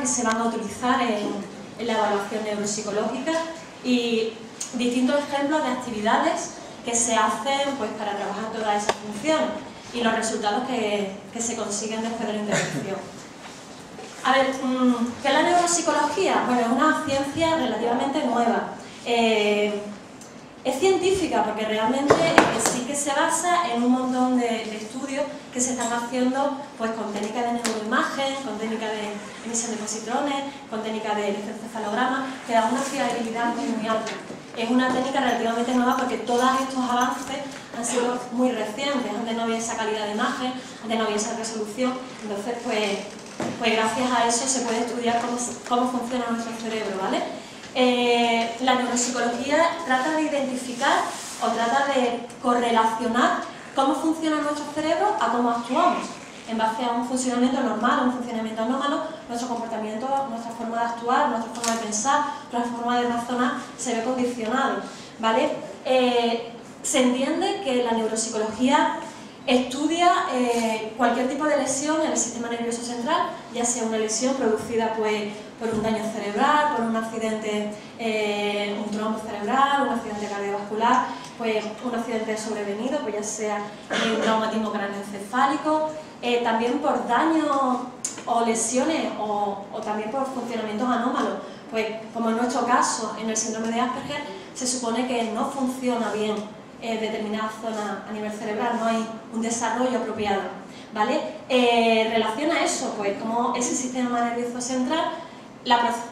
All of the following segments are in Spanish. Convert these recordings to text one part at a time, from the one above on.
que se van a utilizar en la evaluación neuropsicológica y distintos ejemplos de actividades que se hacen pues, para trabajar todas esas funciones y los resultados que se consiguen después de la intervención. A ver, ¿qué es la neuropsicología? Bueno, es una ciencia relativamente nueva. Es científica porque realmente sí que se basa en un montón de estudios que se están haciendo pues, con técnicas de neuroimagen, con técnicas de emisión de positrones, con técnicas de electroencefalograma, que dan una fiabilidad muy alta. Es una técnica relativamente nueva porque todos estos avances han sido muy recientes. Antes no había esa calidad de imagen, antes no había esa resolución, entonces pues gracias a eso se puede estudiar cómo funciona nuestro cerebro, ¿vale? La neuropsicología trata de identificar o trata de correlacionar cómo funciona nuestro cerebro a cómo actuamos. En base a un funcionamiento normal o un funcionamiento anómalo, nuestro comportamiento, nuestra forma de actuar, nuestra forma de pensar, nuestra forma de razonar se ve condicionado, ¿vale? Se entiende que la neuropsicología estudia cualquier tipo de lesión en el sistema nervioso central, ya sea una lesión producida pues, por un daño cerebral, por un accidente, un trombo cerebral, un accidente cardiovascular, pues un accidente sobrevenido, pues ya sea un traumatismo craneoencefálico, también por daños o lesiones o también por funcionamientos anómalos, pues como en nuestro caso, en el síndrome de Asperger, se supone que no funciona bien determinada zona a nivel cerebral, no hay un desarrollo apropiado, ¿vale? Relaciona eso, pues como ese sistema nervioso central,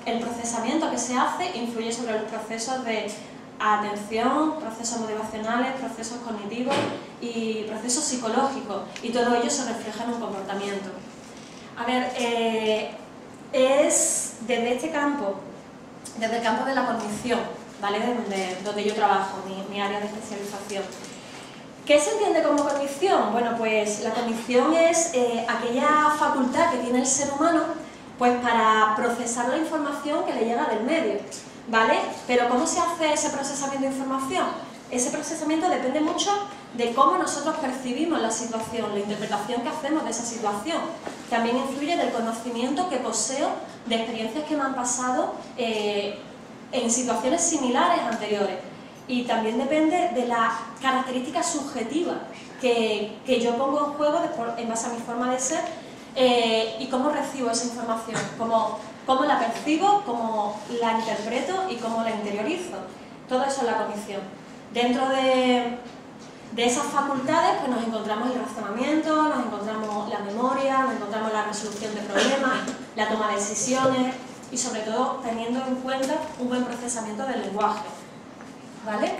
el procesamiento que se hace influye sobre los procesos de atención, procesos motivacionales, procesos cognitivos y procesos psicológicos, y todo ello se refleja en un comportamiento. A ver, es desde este campo, desde el campo de la cognición, ¿vale? Donde yo trabajo, mi área de especialización. ¿Qué se entiende como cognición? Bueno, pues la cognición es aquella facultad que tiene el ser humano pues para procesar la información que le llega del medio, ¿vale? Pero ¿cómo se hace ese procesamiento de información? Ese procesamiento depende mucho de cómo nosotros percibimos la situación, la interpretación que hacemos de esa situación. También influye del conocimiento que poseo de experiencias que me han pasado en situaciones similares anteriores, y también depende de la característica subjetiva que yo pongo en juego en base a mi forma de ser y cómo recibo esa información, cómo la percibo, cómo la interpreto y cómo la interiorizo. Todo eso es la cognición. Dentro de esas facultades pues nos encontramos el razonamiento, nos encontramos la memoria, nos encontramos la resolución de problemas, la toma de decisiones, y sobre todo teniendo en cuenta un buen procesamiento del lenguaje, ¿vale?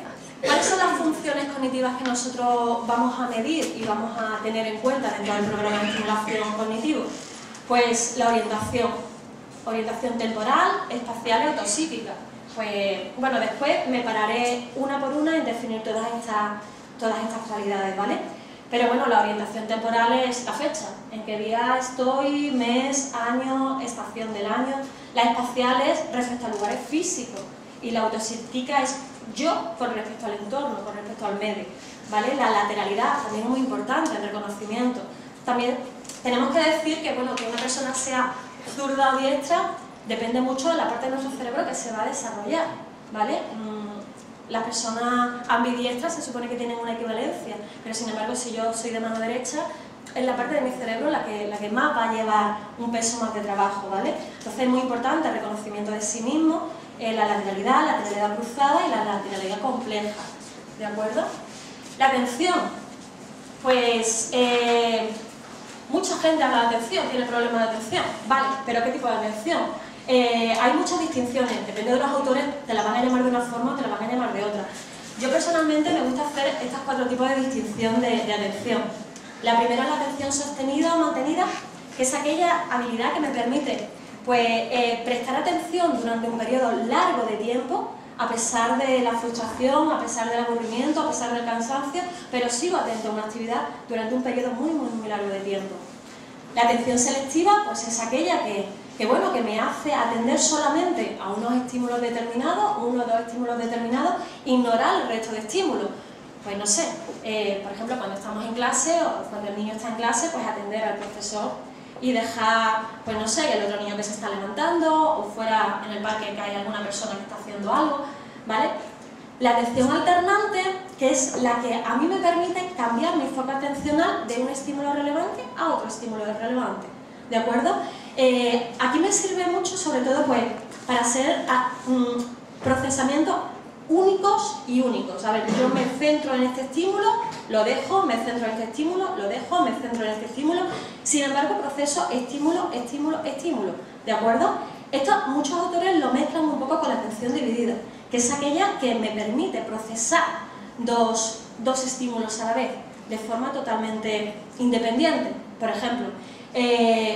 ¿Cuáles son las funciones cognitivas que nosotros vamos a medir y vamos a tener en cuenta dentro del programa de estimulación cognitivo? Pues la orientación temporal, espacial y autopsíquica. Pues bueno, después me pararé una por una en definir todas estas cualidades, ¿vale? Pero bueno, la orientación temporal es la fecha, en qué día estoy, mes, año, estación del año. La espacial es respecto a lugares físicos y la autopsíquica es yo con respecto al entorno, con respecto al medio, ¿vale? La lateralidad también es muy importante, el reconocimiento. También tenemos que decir que, bueno, que una persona sea zurda o diestra depende mucho de la parte de nuestro cerebro que se va a desarrollar, ¿vale? Las personas ambidiestras se supone que tienen una equivalencia, pero sin embargo si yo soy de mano derecha, es la parte de mi cerebro la que más va a llevar un peso más de trabajo, ¿vale? Entonces es muy importante el reconocimiento de sí mismo, la lateralidad cruzada y la lateralidad compleja, ¿de acuerdo? La atención, pues mucha gente habla de atención, tiene problemas de atención, vale, pero ¿qué tipo de atención? Hay muchas distinciones, depende de los autores, te la van a llamar de una forma o te la van a llamar de otra. Yo personalmente me gusta hacer estos 4 tipos de distinción de atención. La primera es la atención sostenida o mantenida, que es aquella habilidad que me permite pues, prestar atención durante un periodo largo de tiempo, a pesar de la frustración, a pesar del aburrimiento, a pesar del cansancio, pero sigo atento a una actividad durante un periodo muy largo de tiempo. La atención selectiva pues, es aquella que me hace atender solamente a unos estímulos determinados, 1 o 2 estímulos determinados, ignorar el resto de estímulos. Pues no sé, por ejemplo, cuando estamos en clase o cuando el niño está en clase, pues atender al profesor y dejar, pues no sé, el otro niño que se está levantando, o fuera en el parque que hay alguna persona que está haciendo algo, ¿vale? La atención alternante, que es la que a mí me permite cambiar mi foco atencional de un estímulo relevante a otro estímulo relevante, ¿de acuerdo? Aquí me sirve mucho, sobre todo, pues, para hacer procesamientos únicos y únicos. A ver, yo me centro en este estímulo, lo dejo, me centro en este estímulo, lo dejo, me centro en este estímulo. Sin embargo, proceso estímulo, estímulo, estímulo, ¿de acuerdo? Esto muchos autores lo mezclan un poco con la atención dividida, que es aquella que me permite procesar dos estímulos a la vez, de forma totalmente independiente. Por ejemplo,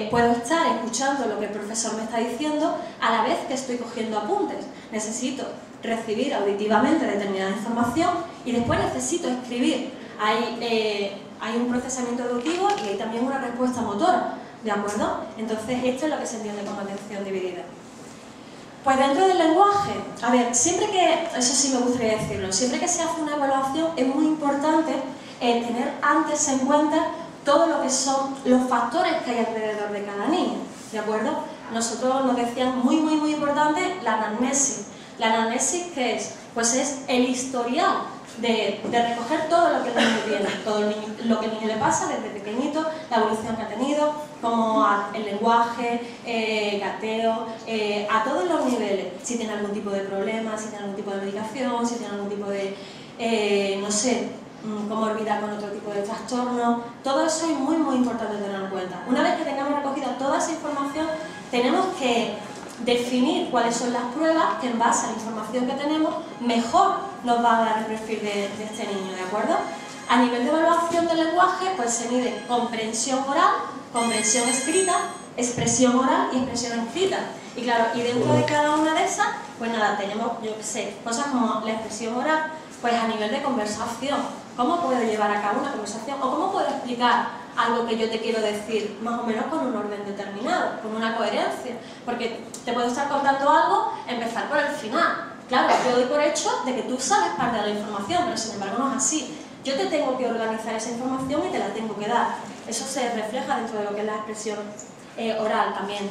puedo estar escuchando lo que el profesor me está diciendo a la vez que estoy cogiendo apuntes. Necesito recibir auditivamente determinada información y después necesito escribir. Hay un procesamiento auditivo y hay también una respuesta motora, ¿de acuerdo? Entonces esto es lo que se entiende como atención dividida. Pues dentro del lenguaje, a ver, siempre que, eso sí me gustaría decirlo, siempre que se hace una evaluación es muy importante tener antes en cuenta todo lo que son los factores que hay alrededor de cada niño, ¿de acuerdo? Nosotros nos decían muy importante la anamnesis. La anamnesis, ¿qué es? Pues es el historial de recoger todo lo que el niño tiene, todo lo que el niño le pasa desde pequeñito, la evolución que ha tenido, como el lenguaje, gateo, a todos los niveles, si tiene algún tipo de problema, si tiene algún tipo de medicación, si tiene algún tipo de, no sé, comorbilidad con otro tipo de trastorno. Todo eso es muy importante tenerlo en cuenta. Una vez que tengamos recogida toda esa información, tenemos que definir cuáles son las pruebas que en base a la información que tenemos mejor nos va a dar el perfil de este niño, ¿de acuerdo? A nivel de evaluación del lenguaje, pues se mide comprensión oral, comprensión escrita, expresión oral y expresión escrita. Y claro, y dentro de cada una de esas, pues nada, tenemos, yo qué sé, cosas como la expresión oral, pues a nivel de conversación. ¿Cómo puedo llevar a cabo una conversación? ¿O cómo puedo explicar algo que yo te quiero decir, más o menos con un orden determinado, con una coherencia? Porque te puedo estar contando algo, empezar por el final. Claro, yo doy por hecho de que tú sabes parte de la información, pero sin embargo no es así. Yo te tengo que organizar esa información y te la tengo que dar. Eso se refleja dentro de lo que es la expresión oral también.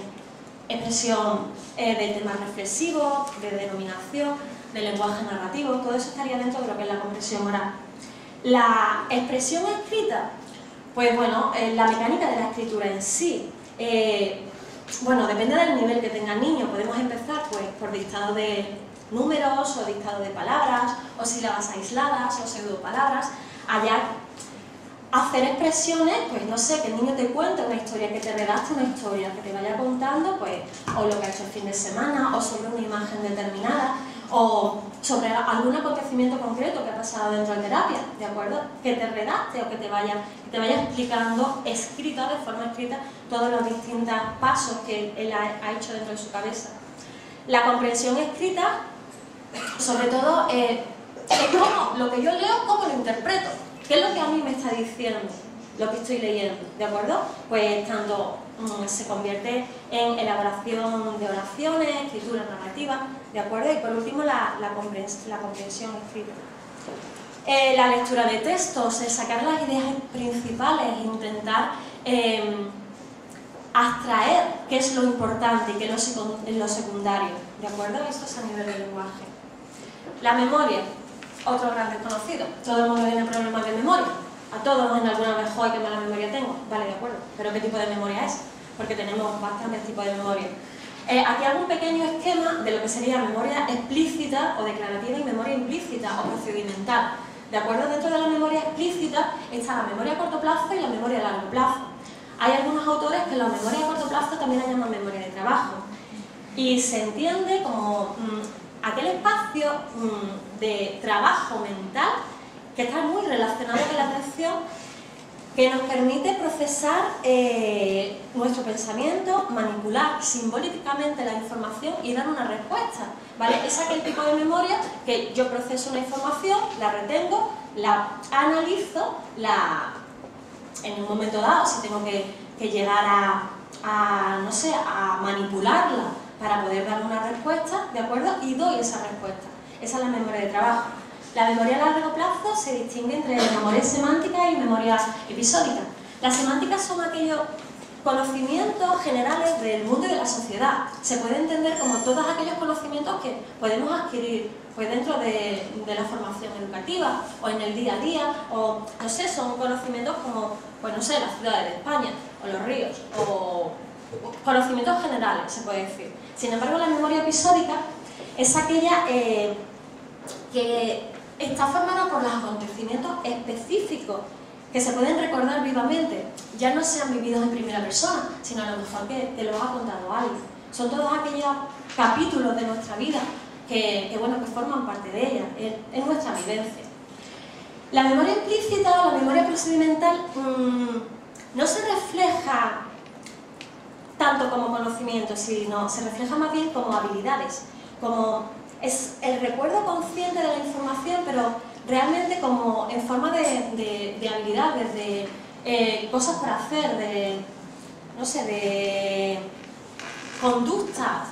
Expresión de temas reflexivos, de denominación, de lenguaje narrativo, todo eso estaría dentro de lo que es la comprensión oral. La expresión escrita, pues bueno, la mecánica de la escritura en sí, bueno, depende del nivel que tenga el niño. Podemos empezar pues por dictado de números o dictado de palabras o sílabas aisladas o pseudopalabras. Allá hacer expresiones, pues no sé, que el niño te cuente una historia, que te redacte una historia, que te vaya contando pues o lo que ha hecho el fin de semana o sobre una imagen determinada o sobre algún acontecimiento concreto que ha pasado dentro de terapia, ¿de acuerdo? Que te redacte o que te vaya explicando escrita, de forma escrita, todos los distintos pasos que él ha hecho dentro de su cabeza. La comprensión escrita, sobre todo, es como lo que yo leo, cómo lo interpreto, qué es lo que a mí me está diciendo lo que estoy leyendo, ¿de acuerdo? Pues tanto se convierte en elaboración de oraciones, escritura narrativa, ¿de acuerdo? Y por último la comprensión escrita. La lectura de textos, sacar las ideas principales, intentar abstraer qué es lo importante y qué es lo secundario, ¿de acuerdo? Esto es a nivel de lenguaje. La memoria, otro gran desconocido. Todo el mundo tiene problemas de memoria. A todos en alguna vez, joder, qué mala memoria tengo. Vale, de acuerdo. ¿Pero qué tipo de memoria es? Porque tenemos bastantes tipos de memoria. Aquí hago un pequeño esquema de lo que sería memoria explícita o declarativa y memoria implícita o procedimental. ¿De acuerdo? Dentro de la memoria explícita está la memoria a corto plazo y la memoria a largo plazo. Hay algunos autores que la memoria a corto plazo también la llaman memoria de trabajo. Y se entiende como aquel espacio de trabajo mental que está muy relacionado con la atención, que nos permite procesar nuestro pensamiento, manipular simbólicamente la información y dar una respuesta, ¿vale? Es aquel tipo de memoria que yo proceso una información, la retengo, la analizo, en un momento dado, si tengo que llegar no sé, a manipularla para poder dar una respuesta, ¿de acuerdo? Y doy esa respuesta. Esa es la memoria de trabajo. La memoria a largo plazo se distingue entre memoria semántica y memoria episódica. Las semánticas son aquellos conocimientos generales del mundo y de la sociedad. Se puede entender como todos aquellos conocimientos que podemos adquirir pues dentro de la formación educativa o en el día a día, o no sé, son conocimientos como, pues no sé, las ciudades de España o los ríos, o conocimientos generales, se puede decir. Sin embargo, la memoria episódica es aquella que está formada por los acontecimientos específicos que se pueden recordar vivamente, ya no sean vividos en primera persona, sino a lo mejor que te lo ha contado alguien. Son todos aquellos capítulos de nuestra vida que forman parte de ella, es nuestra vivencia. La memoria implícita o la memoria procedimental no se refleja tanto como conocimiento, sino se refleja más bien como habilidades, como es el recuerdo consciente de la información, pero realmente como en forma de habilidades, de cosas por hacer, de conductas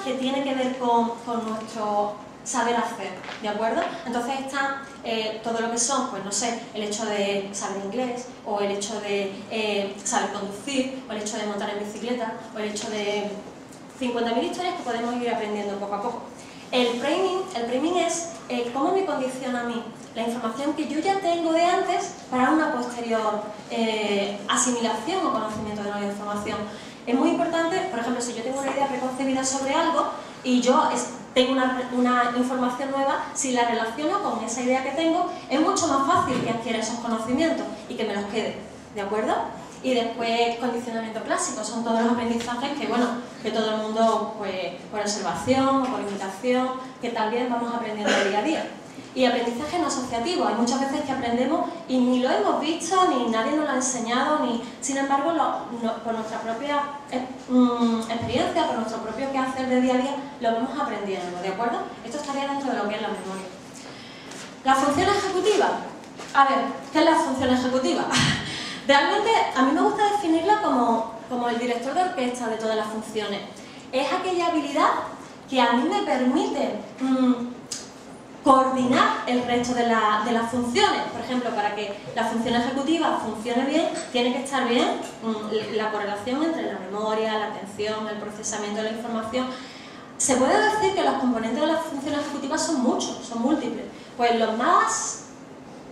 que tienen que ver con nuestro saber hacer, ¿de acuerdo? Entonces están todo lo que son, pues no sé, el hecho de saber inglés, o el hecho de saber conducir, o el hecho de montar en bicicleta, o el hecho de 50.000 historias que podemos ir aprendiendo poco a poco. El priming es cómo me condiciona a mí la información que yo ya tengo de antes para una posterior asimilación o conocimiento de nueva información. Es muy importante, por ejemplo, si yo tengo una idea preconcebida sobre algo y yo tengo una información nueva, si la relaciono con esa idea que tengo, es mucho más fácil que adquiera esos conocimientos y que me los quede, ¿de acuerdo? Y después, condicionamiento clásico, son todos los aprendizajes que todo el mundo, pues, por observación o por imitación, que también vamos aprendiendo día a día. Y aprendizaje no asociativo, hay muchas veces que aprendemos y ni lo hemos visto, ni nadie nos lo ha enseñado, sin embargo, por nuestra propia experiencia, por nuestro propio quehacer de día a día, lo vamos aprendiendo, ¿de acuerdo? Esto estaría dentro de lo que es la memoria. La función ejecutiva. A ver, ¿qué es la función ejecutiva? Realmente, a mí me gusta definirla como el director de orquesta de todas las funciones. Es aquella habilidad que a mí me permite coordinar el resto de las funciones. Por ejemplo, para que la función ejecutiva funcione bien, tiene que estar bien la correlación entre la memoria, la atención, el procesamiento de la información. Se puede decir que los componentes de la función ejecutiva son muchos, son múltiples. Pues los más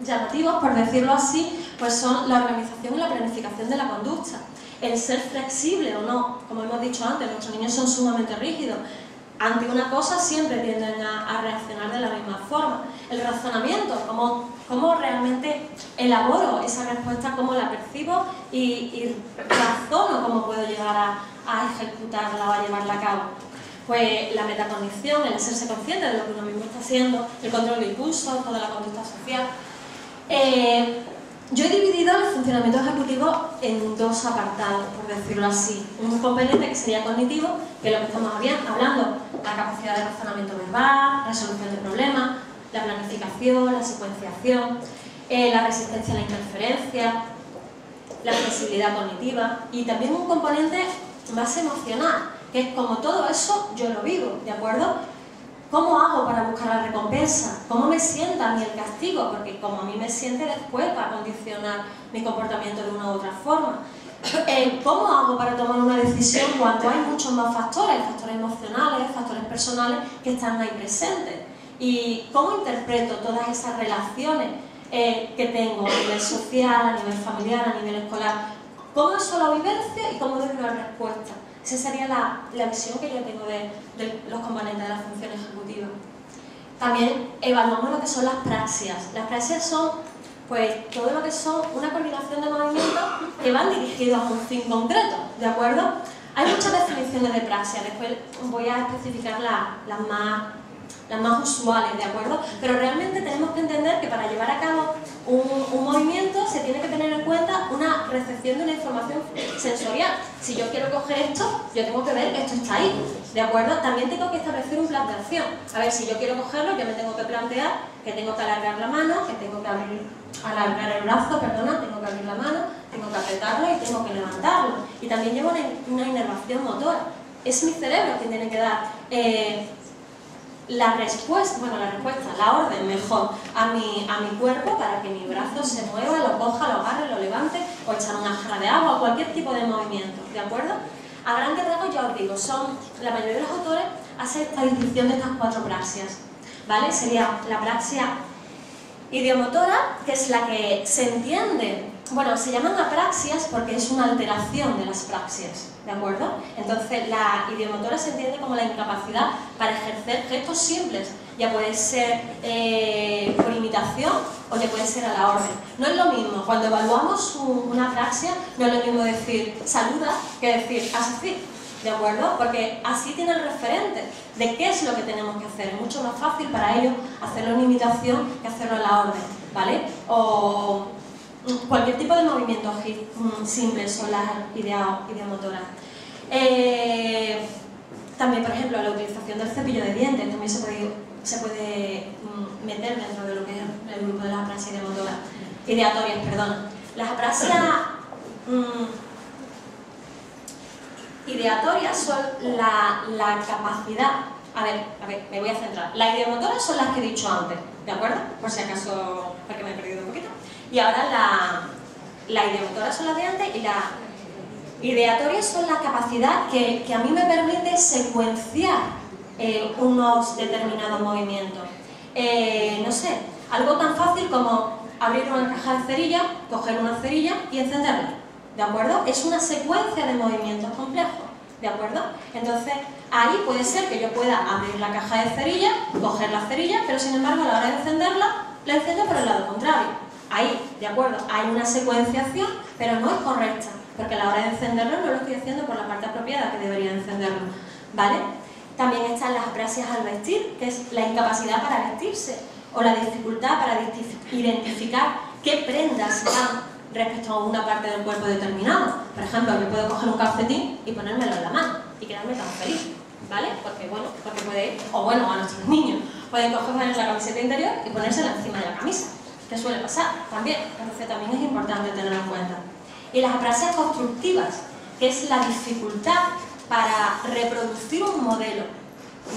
llamativos, por decirlo así, pues son la organización y la planificación de la conducta. El ser flexible o no, como hemos dicho antes, nuestros niños son sumamente rígidos. Ante una cosa siempre tienden a reaccionar de la misma forma. El razonamiento, cómo realmente elaboro esa respuesta, cómo la percibo y razono cómo puedo llegar a ejecutarla o a llevarla a cabo. Pues la metacognición, el hacerse consciente de lo que uno mismo está haciendo, el control de impulsos, toda la conducta social. Yo he dividido el funcionamiento ejecutivo en dos apartados, por decirlo así. Un componente que sería cognitivo, que es lo que estamos hablando, la capacidad de razonamiento verbal, resolución de problemas, la planificación, la secuenciación, la resistencia a la interferencia, la flexibilidad cognitiva, y también un componente más emocional, que es como todo eso yo lo vivo, ¿de acuerdo? ¿Cómo hago para buscar la recompensa? ¿Cómo me sienta a mí el castigo? Porque como a mí me siente, después va a condicionar mi comportamiento de una u otra forma. ¿Cómo hago para tomar una decisión cuando hay muchos más factores? Factores emocionales, factores personales que están ahí presentes. ¿Y cómo interpreto todas esas relaciones que tengo a nivel social, a nivel familiar, a nivel escolar? ¿Cómo eso lo vivencio y cómo doy una respuesta? Esa sería la visión que yo tengo de los componentes de la función ejecutiva. También evaluamos lo que son las praxias. Las praxias son, pues, todo lo que son una coordinación de movimientos que van dirigidos a un fin concreto, ¿de acuerdo? Hay muchas definiciones de praxia, después voy a especificar las más usuales, ¿de acuerdo? Pero realmente tenemos que entender que para llevar a cabo un movimiento se tiene que tener en cuenta una recepción de una información sensorial. Si yo quiero coger esto, yo tengo que ver que esto está ahí, ¿de acuerdo? También tengo que establecer un plan de acción. A ver, si yo quiero cogerlo, yo me tengo que plantear que tengo que alargar la mano, que tengo que alargar el brazo, perdona, tengo que abrir la mano, tengo que apretarlo y tengo que levantarlo. Y también llevo una inervación motora. Es mi cerebro quien tiene que dar la respuesta, la orden mejor a mi cuerpo para que mi brazo se mueva, lo coja, lo agarre, lo levante, o echar una jarra de agua, o cualquier tipo de movimiento, ¿de acuerdo? A grandes rasgos, ya os digo, la mayoría de los autores hacen esta distinción de estas 4 praxias, ¿vale? Sería la praxia ideomotora, que es la que se entiende, bueno, se llaman apraxias porque es una alteración de las praxias, ¿de acuerdo? Entonces, la ideomotora se entiende como la incapacidad para ejercer gestos simples, ya puede ser por imitación o ya puede ser a la orden. No es lo mismo, cuando evaluamos una praxia, no es lo mismo decir saluda que decir haz así, ¿de acuerdo? Porque así tiene el referente de qué es lo que tenemos que hacer. Es mucho más fácil para ellos hacerlo en imitación que hacerlo a la orden, ¿vale? O cualquier tipo de movimiento simple son las ideomotoras. También, por ejemplo, la utilización del cepillo de dientes también se puede meter dentro de lo que es el grupo de las apraxias ideatorias. Las apraxias ideatorias son la capacidad. A ver, me voy a centrar. Las ideomotoras son las que he dicho antes, ¿de acuerdo? Por si acaso, porque me he perdido un poquito. Y ahora las ideomotoras son las de antes y las ideatorias son la capacidad que a mí me permite secuenciar unos determinados movimientos. No sé, algo tan fácil como abrir una caja de cerillas, coger una cerilla y encenderla, ¿de acuerdo? Es una secuencia de movimientos complejos, ¿de acuerdo? Entonces, ahí puede ser que yo pueda abrir la caja de cerillas, coger la cerilla, pero sin embargo a la hora de encenderla, la enciendo por el lado contrario. Ahí, ¿de acuerdo? Hay una secuenciación, pero no es correcta, porque a la hora de encenderlo no lo estoy haciendo por la parte apropiada que debería encenderlo, ¿vale? También están las apraxias al vestir, que es la incapacidad para vestirse, o la dificultad para identificar qué prendas van respecto a una parte del cuerpo determinado. Por ejemplo, yo puedo coger un calcetín y ponérmelo en la mano y quedarme tan feliz, ¿vale? Porque puede, o bueno, a nuestros niños pueden coger la camiseta interior y ponérsela encima de la camisa, que suele pasar también, entonces también es importante tenerlo en cuenta. Y las apraxias constructivas, que es la dificultad para reproducir un modelo,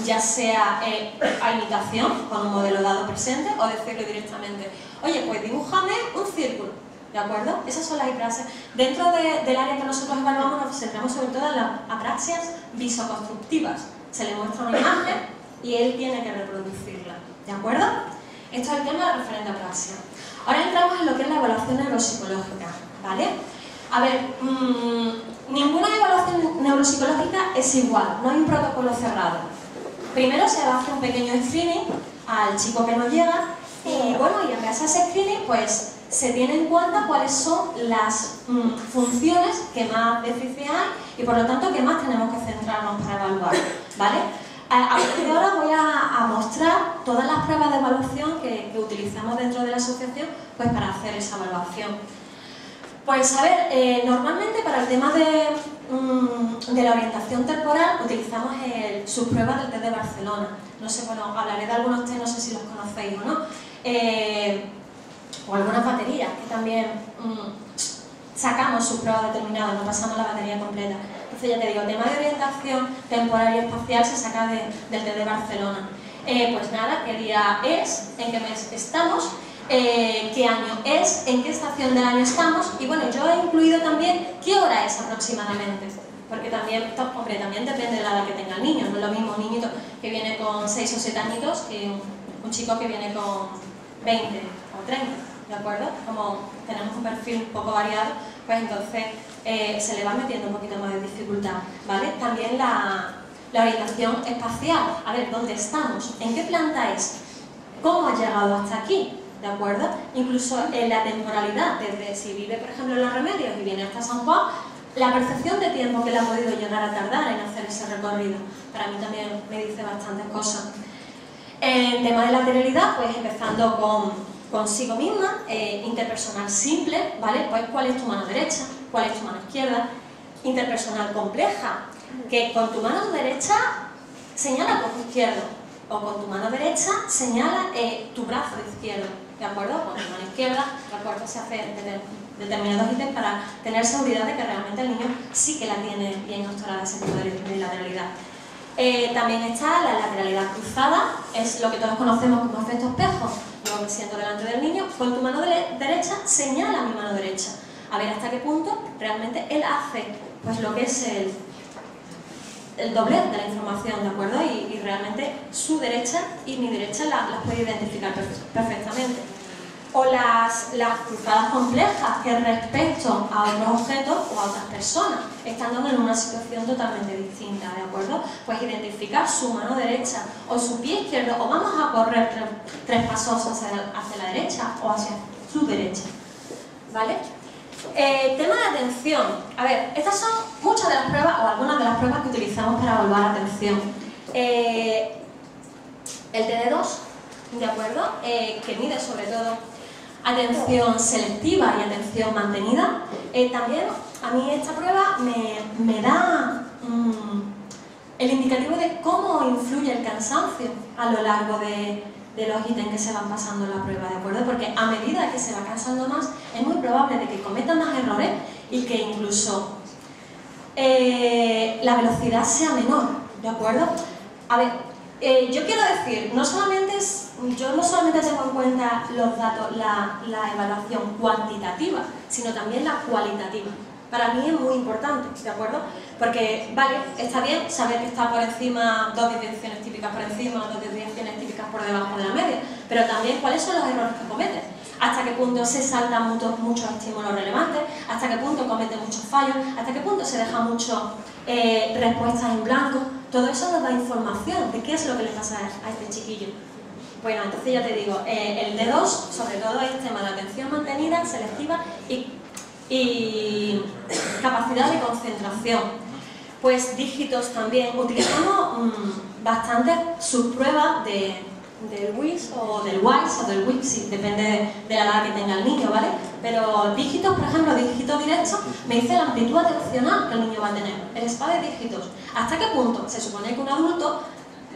ya sea a imitación, con un modelo dado presente, o decirle directamente, oye, pues dibújame un círculo, ¿de acuerdo? Esas son las apraxias. Dentro del área que nosotros evaluamos nos centramos sobre todo en las apraxias visoconstructivas. Se le muestra una imagen y él tiene que reproducirla, ¿de acuerdo? Esto es el tema de referente a apraxia. Ahora entramos en lo que es la evaluación neuropsicológica, ¿vale? A ver, ninguna evaluación neuropsicológica es igual, no hay un protocolo cerrado. Primero se hace un pequeño screening al chico que nos llega y bueno, y en base a ese screening pues se tiene en cuenta cuáles son las funciones que más déficit hay y por lo tanto que más tenemos que centrarnos para evaluar, ¿vale? A partir de ahora voy a mostrar todas las pruebas de evaluación que utilizamos dentro de la asociación pues para hacer esa evaluación. Pues a ver, normalmente para el tema de la orientación temporal utilizamos sus pruebas del test de Barcelona. No sé, bueno, hablaré de algunos test, no sé si los conocéis o no. O algunas baterías que también sacamos sus pruebas determinadas, no pasamos la batería completa. Entonces ya te digo, el tema de orientación temporal y espacial se saca del test de Barcelona. Pues nada, qué día es, en qué mes estamos, qué año es, en qué estación del año estamos y bueno, yo he incluido también qué hora es aproximadamente, porque también, hombre, también depende de la edad que tenga el niño, no es lo mismo un niñito que viene con 6 o 7 añitos que un chico que viene con 20 o 30, ¿de acuerdo? Como tenemos un perfil un poco variado, pues entonces se le va metiendo un poquito más de dificultad, ¿vale? También la orientación espacial, a ver, ¿dónde estamos? ¿En qué planta es? ¿Cómo ha llegado hasta aquí? ¿De acuerdo? Incluso en la temporalidad, desde si vive, por ejemplo, en Los Remedios y viene hasta San Juan, la percepción de tiempo que le ha podido llegar a tardar en hacer ese recorrido, para mí también me dice bastantes cosas. En tema de lateralidad, pues empezando consigo misma, interpersonal simple, ¿vale? Pues cuál es tu mano derecha, cuál es tu mano izquierda, interpersonal compleja, que con tu mano derecha señala tu ojo izquierdo, o con tu mano derecha señala tu brazo izquierdo, ¿de acuerdo? Con tu mano izquierda, ¿de acuerdo? Se hace determinados ítems para tener seguridad de que realmente el niño sí que la tiene bien instaurada ese tipo de lateralidad. También está la lateralidad cruzada, es lo que todos conocemos como efecto espejo. Yo me siento delante del niño, con tu mano derecha señala mi mano derecha. A ver hasta qué punto realmente él hace pues lo que es el doblez de la información, ¿de acuerdo? Y realmente su derecha y mi derecha las puede identificar perfectamente. O las cruzadas complejas que respecto a otros objetos o a otras personas, estando en una situación totalmente distinta, ¿de acuerdo? Pues identificar su mano derecha o su pie izquierdo, o vamos a correr tres pasos hacia la derecha o hacia su derecha, ¿vale? Tema de atención. A ver, estas son muchas de las pruebas o algunas de las pruebas que utilizamos para evaluar atención. El TD2, ¿de acuerdo? Que mide sobre todo atención selectiva y atención mantenida. También a mí esta prueba me da el indicativo de cómo influye el cansancio a lo largo de los ítems que se van pasando en la prueba, ¿de acuerdo? Porque a medida que se va cansando más, es muy probable de que cometa más errores y que incluso la velocidad sea menor, ¿de acuerdo? A ver, yo quiero decir, yo no solamente tengo en cuenta los datos, la evaluación cuantitativa, sino también la cualitativa. Para mí es muy importante, ¿de acuerdo? Porque, vale, está bien saber que está por encima, 2 desviaciones típicas por encima, 2 desviaciones típicas por debajo de la media, pero también cuáles son los errores que comete, hasta qué punto se saltan muchos estímulos relevantes, hasta qué punto comete muchos fallos, hasta qué punto se deja muchas respuestas en blanco. Todo eso nos da información de qué es lo que le pasa a este chiquillo. Bueno, entonces ya te digo, el D2 sobre todo es tema de atención mantenida, selectiva y capacidad de concentración. Pues dígitos también. Utilizamos bastante subpruebas del WIS o del WISE o del WIPSI, depende de la edad que tenga el niño, ¿vale? Pero dígitos, por ejemplo, dígitos directos, me dice la amplitud atencional que el niño va a tener, el SPA de dígitos. ¿Hasta qué punto? Se supone que un adulto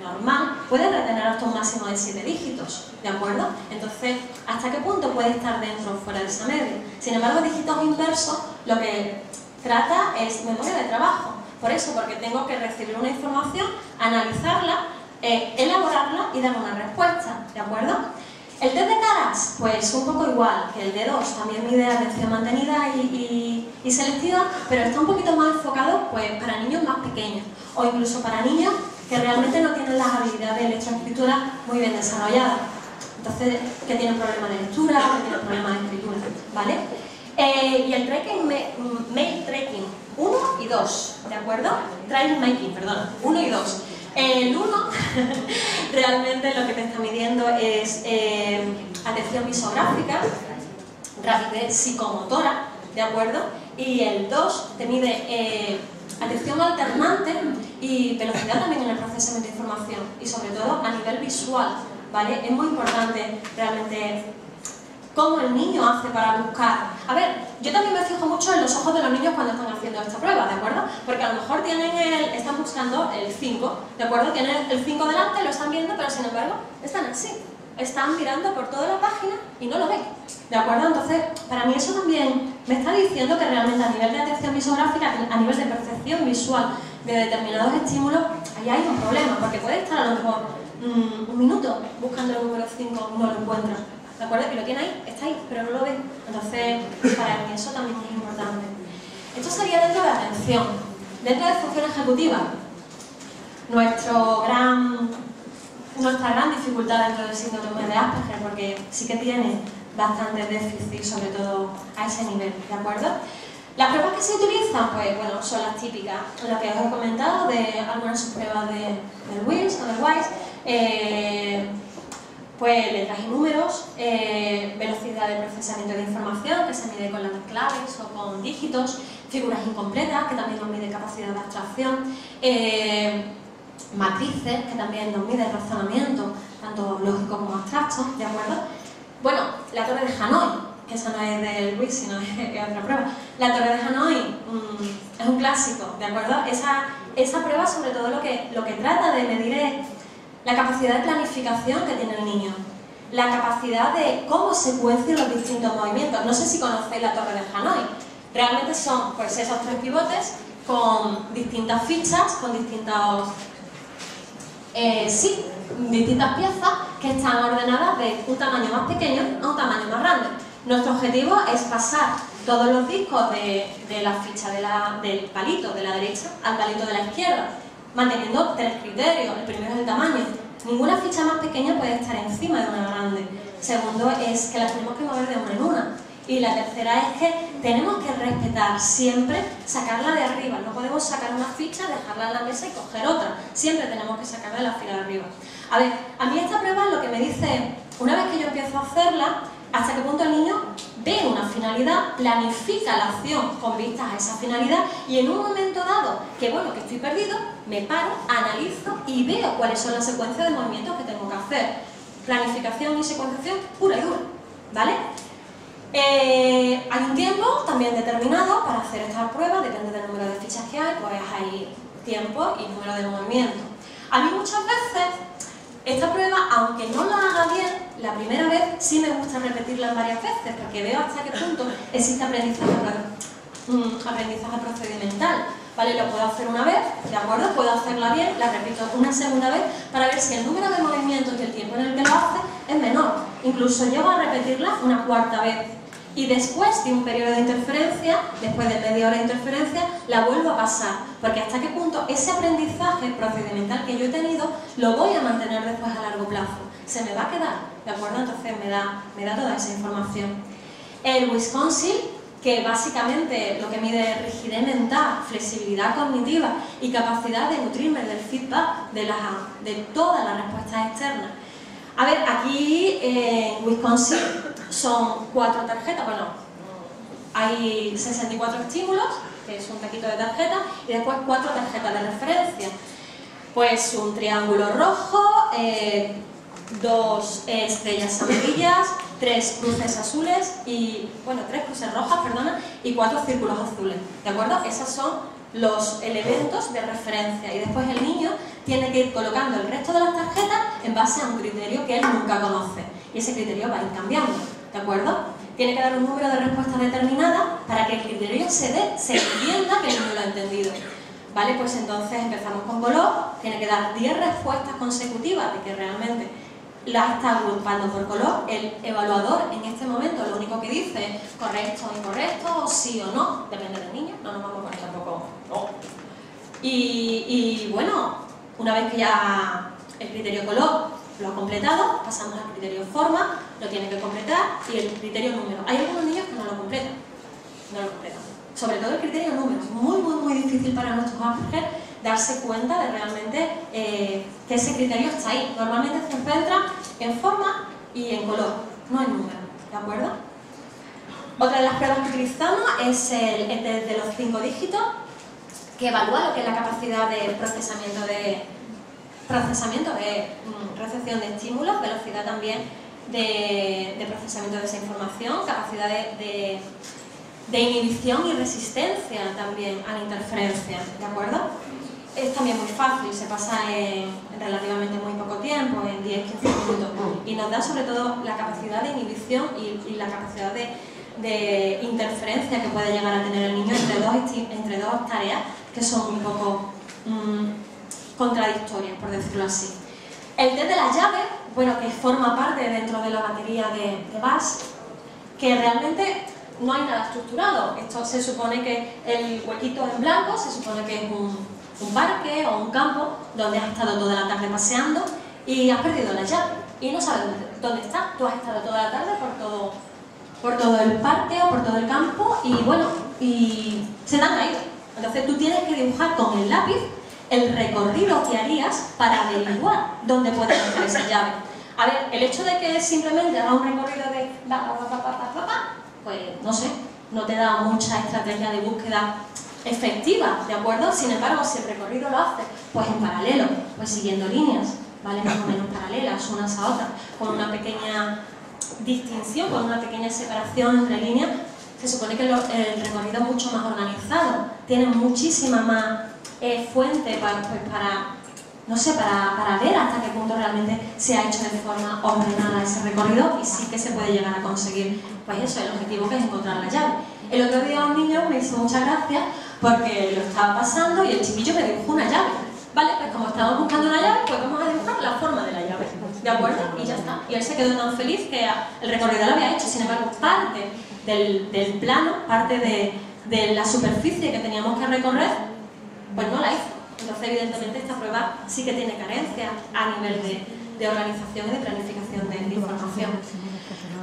normal puede retener hasta un máximo de 7 dígitos, ¿de acuerdo? Entonces, ¿hasta qué punto puede estar dentro o fuera de esa media? Sin embargo, dígitos inversos lo que trata es memoria de trabajo. Por eso, porque tengo que recibir una información, analizarla, elaborarla y dar una respuesta, ¿de acuerdo? El test de caras, pues un poco igual que el D2, también mide atención mantenida y selectiva, pero está un poquito más enfocado pues, para niños más pequeños o incluso para niños que realmente no tienen las habilidades de lectoescritura muy bien desarrolladas. Entonces, que tienen problemas de lectura, que tienen problemas de escritura, ¿vale? Y el tracking, mail tracking 1 y 2, ¿de acuerdo? Trail making, perdón, 1 y 2. El 1 realmente lo que te está midiendo es atención visográfica, rapidez psicomotora, ¿de acuerdo? Y el 2 te mide atención alternante y velocidad también en el procesamiento de información y sobre todo a nivel visual, ¿vale? Es muy importante realmente cómo el niño hace para buscar. A ver, yo también me fijo mucho en los ojos de los niños cuando están haciendo esta prueba, ¿de acuerdo? Porque a lo mejor están buscando el 5, ¿de acuerdo? Tienen el 5 delante, lo están viendo, pero sin embargo están así. Están mirando por toda la página y no lo ven, ¿de acuerdo? Entonces, para mí eso también me está diciendo que realmente a nivel de atención visográfica, a nivel de percepción visual de determinados estímulos, ahí hay un problema, porque puede estar a lo mejor un minuto buscando el número 5 y no lo encuentra, ¿de acuerdo? Y lo tiene ahí, está ahí, pero no lo ve. Entonces, para mí eso también es importante. Esto sería dentro de atención. Dentro de función ejecutiva, nuestra gran dificultad dentro del síndrome de Asperger, porque sí que tiene bastante déficit, sobre todo a ese nivel, ¿de acuerdo? Las pruebas que se utilizan, pues bueno, son las típicas, las que os he comentado, de algunas subpruebas del WIS o del WISE, pues letras y números, velocidad de procesamiento de información, que se mide con las claves o con dígitos, figuras incompletas, que también nos mide capacidad de abstracción, matrices, que también nos mide razonamiento, tanto lógico como abstracto, ¿de acuerdo? Bueno, la torre de Hanoi, que esa no es del WIS, sino es otra prueba. La torre de Hanoi es un clásico, ¿de acuerdo? Esa prueba sobre todo lo que trata de medir es la capacidad de planificación que tiene el niño, la capacidad de cómo secuencian los distintos movimientos. No sé si conocéis la torre de Hanoi. Realmente son pues esos 3 pivotes con distintas fichas, con distintos Sí, distintas piezas que están ordenadas de un tamaño más pequeño a un tamaño más grande. Nuestro objetivo es pasar todos los discos de la ficha del palito de la derecha al palito de la izquierda, manteniendo 3 criterios. El primero es el tamaño. Ninguna ficha más pequeña puede estar encima de una grande. Segundo es que las tenemos que mover de una en una. Y la tercera es que tenemos que respetar siempre sacarla de arriba. No podemos sacar una ficha, dejarla en la mesa y coger otra. Siempre tenemos que sacarla de la fila de arriba. A ver, a mí esta prueba lo que me dice, una vez que yo empiezo a hacerla, hasta qué punto el niño ve una finalidad, planifica la acción con vistas a esa finalidad y en un momento dado, que bueno, que estoy perdido, me paro, analizo y veo cuáles son las secuencias de movimientos que tengo que hacer. Planificación y secuenciación pura y dura, ¿vale? Hay un tiempo también determinado para hacer estas pruebas, depende del número de fichas que hay, pues hay tiempo y número de movimientos. A mí muchas veces esta prueba, aunque no la haga bien la primera vez, sí me gusta repetirla varias veces porque veo hasta qué punto existe aprendizaje procedimental. ¿Vale? Lo puedo hacer una vez, ¿de acuerdo? Puedo hacerla bien, la repito una segunda vez para ver si el número de movimientos y el tiempo en el que lo hace es menor. Incluso llego a repetirla una cuarta vez. Y después de un periodo de interferencia, después de media hora de interferencia, la vuelvo a pasar. Porque hasta qué punto ese aprendizaje procedimental que yo he tenido lo voy a mantener después a largo plazo. Se me va a quedar, ¿de acuerdo? Entonces me da toda esa información. El Wisconsin, que básicamente lo que mide es rigidez mental, flexibilidad cognitiva y capacidad de nutrirme del feedback de todas las respuestas externas. A ver, aquí en Wisconsin son 4 tarjetas, bueno, hay 64 estímulos, que es un taquito de tarjetas, y después 4 tarjetas de referencia. Pues un triángulo rojo, 2 estrellas amarillas, 3 cruces azules y, bueno, 3 cruces rojas, perdona, y 4 círculos azules, ¿de acuerdo? Esos son los elementos de referencia y después el niño tiene que ir colocando el resto de las tarjetas en base a un criterio que él nunca conoce y ese criterio va a ir cambiando, ¿de acuerdo? Tiene que dar un número de respuestas determinada para que el criterio se entienda que el niño lo ha entendido. ¿Vale? Pues entonces empezamos con color, tiene que dar 10 respuestas consecutivas de que realmente las está agrupando por color. El evaluador en este momento lo único que dice es correcto o incorrecto, o sí o no, depende del niño, no nos vamos a poner tampoco no. Y bueno, una vez que ya el criterio color lo ha completado, pasamos al criterio forma, lo tiene que completar, y el criterio número. Hay algunos niños que no lo completan, sobre todo el criterio número, es muy difícil para nuestros Asperger darse cuenta de realmente que ese criterio está ahí. Normalmente se centra en forma y en color, no en número, ¿de acuerdo? Otra de las pruebas que utilizamos es el test de los 5 dígitos, que evalúa lo que es la capacidad de procesamiento de recepción de estímulos, velocidad también de procesamiento de esa información, capacidad de inhibición y resistencia también a la interferencia, ¿de acuerdo? Es también muy fácil, se pasa en relativamente muy poco tiempo, en 10-15 minutos, y nos da sobre todo la capacidad de inhibición y la capacidad de interferencia que puede llegar a tener el niño entre dos tareas que son un poco contradictorias, por decirlo así. El test de las llaves, bueno, que forma parte dentro de la batería de BAS, que realmente no hay nada estructurado. Esto se supone que el huequito en blanco se supone que es un parque o un campo donde has estado toda la tarde paseando y has perdido la llave y no sabes dónde está. Tú has estado toda la tarde por todo el parque o por todo el campo y bueno, y se te han caído. Entonces tú tienes que dibujar con el lápiz el recorrido que harías para averiguar dónde puede estar esa llave. A ver, el hecho de que simplemente haga un recorrido de pues no sé, no te da mucha estrategia de búsqueda efectiva, ¿de acuerdo? Sin embargo, si el recorrido lo haces pues en paralelo, pues siguiendo líneas, ¿vale? Más o menos paralelas unas a otras, con una pequeña distinción, con una pequeña separación entre líneas, se supone que el recorrido es mucho más organizado, tiene muchísima más fuente para ver hasta qué punto realmente se ha hecho de forma ordenada ese recorrido y sí que se puede llegar a conseguir, pues eso, el objetivo que es encontrar la llave. El otro día un niño me hizo mucha gracia porque lo estaba pasando y el chiquillo me dibujó una llave, ¿vale? Pues como estábamos buscando una llave, pues vamos a ¿de acuerdo? Y ya está. Y él se quedó tan feliz que el recorrido lo había hecho. Sin embargo, parte del plano, parte de la superficie que teníamos que recorrer, pues no la hizo. Entonces, evidentemente, esta prueba sí que tiene carencias a nivel de organización y de planificación de información.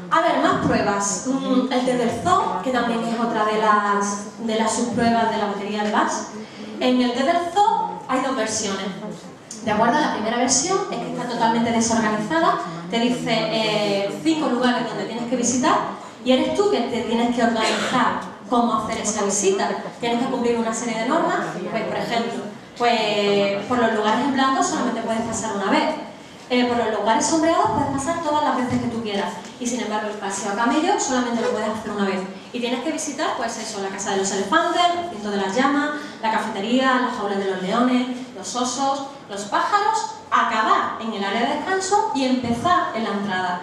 A ver, más pruebas. El test del zoo, que también es otra de las subpruebas de la batería de Bash. En el test del zoo hay dos versiones. ¿De acuerdo? La primera versión es que está totalmente desorganizada. Te dice 5 lugares donde tienes que visitar y eres tú que te tienes que organizar cómo hacer esa visita. Tienes que cumplir una serie de normas. Pues, por ejemplo, por los lugares en blanco solamente puedes pasar una vez. Por los lugares sombreados puedes pasar todas las veces que tú quieras y sin embargo el paseo a camello solamente lo puedes hacer una vez y tienes que visitar pues eso, la casa de los elefantes, el recinto de las llamas, la cafetería, las jaulas de los leones, los osos, los pájaros, acabar en el área de descanso y empezar en la entrada.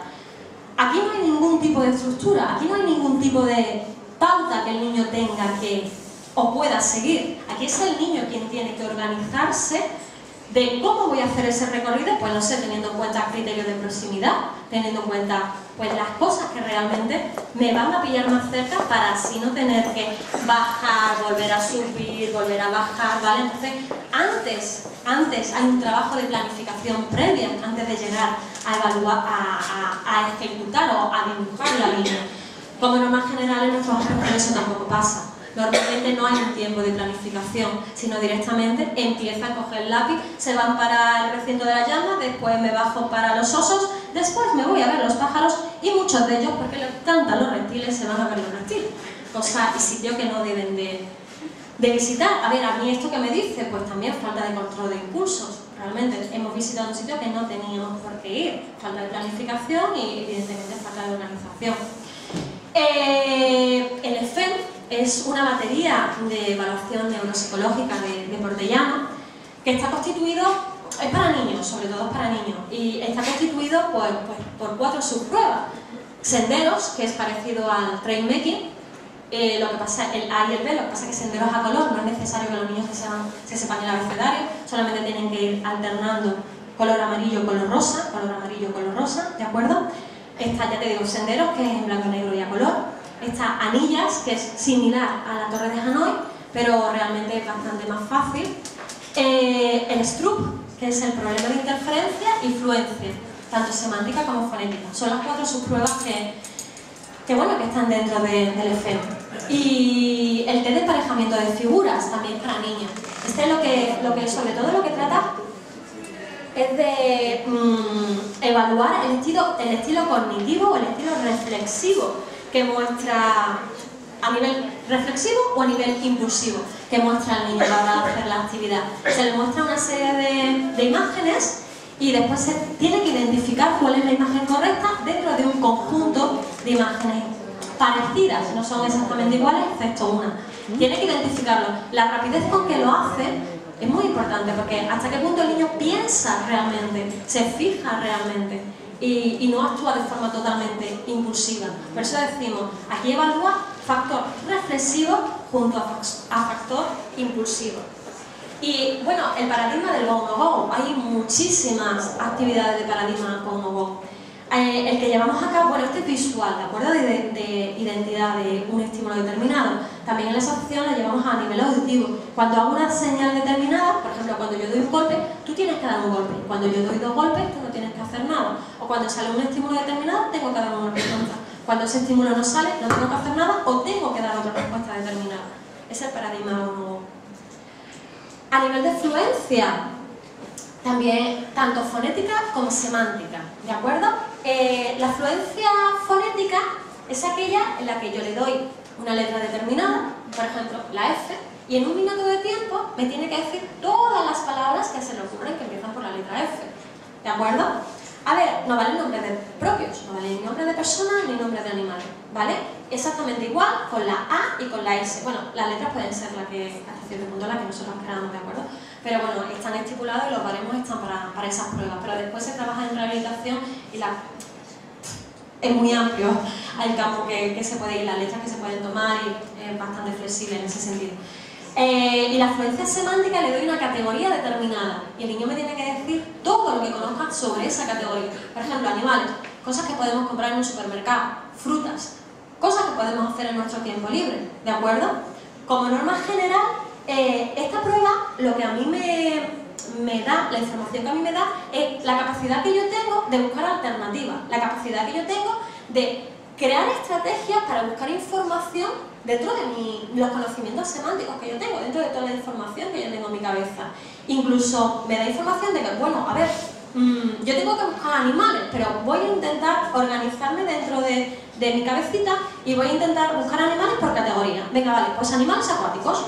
Aquí no hay ningún tipo de estructura, aquí no hay ningún tipo de pauta que el niño tenga que o pueda seguir. Aquí es el niño quien tiene que organizarse de cómo voy a hacer ese recorrido, pues no sé, teniendo en cuenta criterios de proximidad, teniendo en cuenta pues las cosas que realmente me van a pillar más cerca para así no tener que bajar, volver a subir, volver a bajar, ¿vale? Entonces, antes hay un trabajo de planificación previa, antes de llegar a evaluar, a ejecutar o a dibujar la línea. Como norma general en nuestros ejemplos eso tampoco pasa. Normalmente no hay un tiempo de planificación, sino directamente empieza a coger el lápiz, se van para el recinto de las llamas, después me bajo para los osos, después me voy a ver los pájaros y muchos de ellos, porque les encantan los reptiles, se van a ver los reptiles. Cosas y sitios que no deben de visitar. A ver, a mí esto que me dice, pues también falta de control de impulsos. Realmente hemos visitado un sitio que no teníamos por qué ir. Falta de planificación y evidentemente falta de organización. El EFEM es una batería de evaluación neuropsicológica de Portellano que está constituido, es para niños, sobre todo es para niños, y está constituido por 4 subpruebas. Senderos, que es parecido al trail making, lo que pasa, el A y el B, lo que pasa es que senderos a color, no es necesario que los niños se sepan el abecedario, solamente tienen que ir alternando color amarillo, color rosa, ¿de acuerdo? Está, ya te digo, senderos, que es en blanco, negro y a color. Está anillas, que es similar a la Torre de Hanoi, pero realmente es bastante más fácil. El STRUP, que es el problema de interferencia y fluencia, tanto semántica como fonética. Son las 4 subpruebas que están dentro del EFEM. Y el test de emparejamiento de figuras, también para niños. Este es sobre todo lo que trata es de evaluar el estilo cognitivo o el estilo reflexivo que muestra a nivel reflexivo o a nivel impulsivo que muestra el niño para hacer la actividad. Se le muestra una serie de imágenes y después se tiene que identificar cuál es la imagen correcta dentro de un conjunto de imágenes parecidas, no son exactamente iguales, excepto una. Tiene que identificarlo. La rapidez con que lo hace es muy importante porque hasta qué punto el niño piensa realmente, se fija realmente y no actúa de forma totalmente impulsiva. Por eso decimos, aquí evalúa factor reflexivo junto a factor impulsivo. Y bueno, el paradigma del go-no-go, hay muchísimas actividades de paradigma go-no-go. El que llevamos acá, bueno, este es visual, ¿de acuerdo? De identidad de un estímulo determinado. También en la asociación la llevamos a nivel auditivo. Cuando hago una señal determinada, por ejemplo, cuando yo doy un golpe, tú tienes que dar un golpe. Cuando yo doy 2 golpes, tú no tienes que hacer nada. O cuando sale un estímulo determinado, tengo que dar una respuesta. Cuando ese estímulo no sale, no tengo que hacer nada o tengo que dar otra respuesta determinada. Ese es el paradigma go-no-go. A nivel de fluencia, también tanto fonética como semántica, ¿de acuerdo? La fluencia fonética es aquella en la que yo le doy una letra determinada, por ejemplo, la F, y en un minuto de tiempo me tiene que decir todas las palabras que se le ocurren que empiezan por la letra F, ¿de acuerdo? A ver, no valen nombres propios, no valen ni nombres de personas ni nombres de animales, ¿vale? Exactamente igual con la A y con la S. Bueno, las letras pueden ser las que, hasta cierto punto, las que nosotros esperamos, ¿de acuerdo? Pero bueno, están estipulados y los baremos están para esas pruebas, pero después se trabaja en rehabilitación y es muy amplio el campo que se puede ir, las letras que se pueden tomar y es bastante flexible en ese sentido. Y la fluencia semántica le doy una categoría determinada y el niño me tiene que decir todo todo lo que conozca sobre esa categoría. Por ejemplo, animales, cosas que podemos comprar en un supermercado, frutas, cosas que podemos hacer en nuestro tiempo libre, ¿de acuerdo? Como norma general, esta prueba lo que a mí me da, la información que a mí me da, es la capacidad que yo tengo de buscar alternativas, la capacidad que yo tengo de crear estrategias para buscar información dentro de los conocimientos semánticos que yo tengo, dentro de toda la información que yo tengo en mi cabeza. Incluso me da información de que, bueno, a ver, yo tengo que buscar animales, pero voy a intentar organizarme dentro de mi cabecita y voy a intentar buscar animales por categoría. Venga, vale, pues animales acuáticos.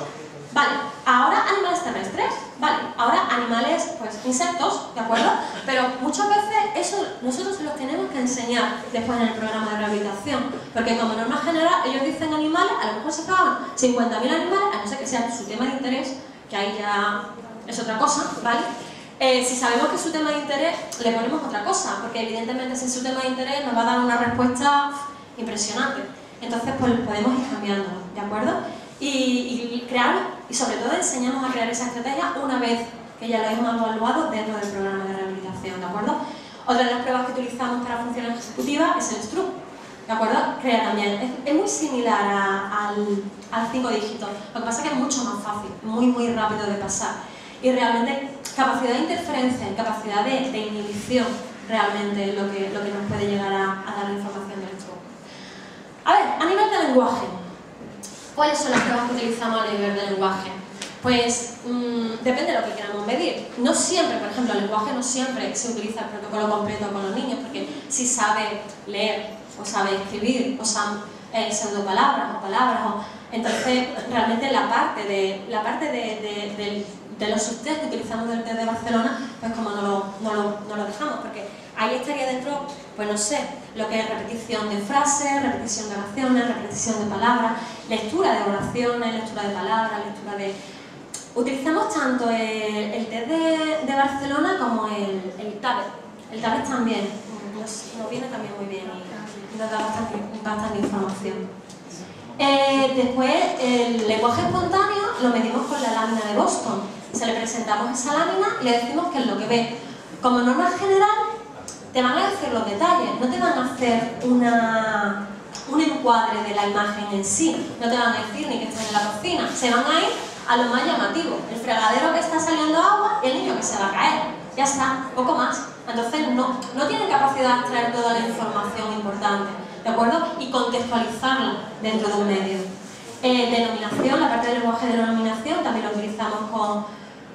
Vale, ahora animales terrestres, vale, ahora animales, pues insectos, ¿de acuerdo? Pero muchas veces eso nosotros los tenemos que enseñar después en el programa de rehabilitación, porque como norma general ellos dicen animales, a lo mejor se acaban 50.000 animales, a no ser que sea su tema de interés, que ahí ya es otra cosa, ¿vale? Si sabemos que es su tema de interés, le ponemos otra cosa, porque evidentemente si es su tema de interés nos va a dar una respuesta impresionante. Entonces pues podemos ir cambiando, ¿de acuerdo? Y crear, y sobre todo enseñamos a crear esa estrategia una vez que ya lo hemos evaluado dentro del programa de rehabilitación, ¿de acuerdo? Otra de las pruebas que utilizamos para funciones ejecutivas es el STRUP, ¿de acuerdo? Crea también, es muy similar al 5 dígitos, lo que pasa es que es mucho más fácil, muy rápido de pasar, y realmente capacidad de interferencia y capacidad de inhibición realmente lo que nos puede llegar a dar la información del STRUP. A ver, a nivel de lenguaje, ¿cuáles son las pruebas que utilizamos a nivel de lenguaje? Pues depende de lo que queramos medir. No siempre, por ejemplo, el lenguaje no siempre se utiliza el protocolo completo con los niños, porque si sabe leer o sabe escribir o sabe pseudopalabras o palabras, entonces realmente la parte de los subtest que utilizamos del test de Barcelona, pues como no lo dejamos, porque ahí estaría dentro, pues no sé, lo que es repetición de frases, repetición de oraciones, repetición de palabras, lectura de oraciones, lectura de palabras, lectura de... Utilizamos tanto el test de Barcelona como el TABET. El TABET también nos viene también muy bien y nos da bastante información. Después, el lenguaje espontáneo lo medimos con la lámina de Boston. Se le presentamos esa lámina y le decimos qué es lo que ve. Como norma general, te van a decir los detalles, no te van a hacer un encuadre de la imagen en sí, no te van a decir ni que estás en la cocina, se van a ir a lo más llamativo, el fregadero que está saliendo agua y el niño que se va a caer, ya está, poco más. Entonces no tienen capacidad de extraer toda la información importante, ¿de acuerdo? Y contextualizarla dentro de un medio. Denominación, la parte del lenguaje de denominación también lo utilizamos con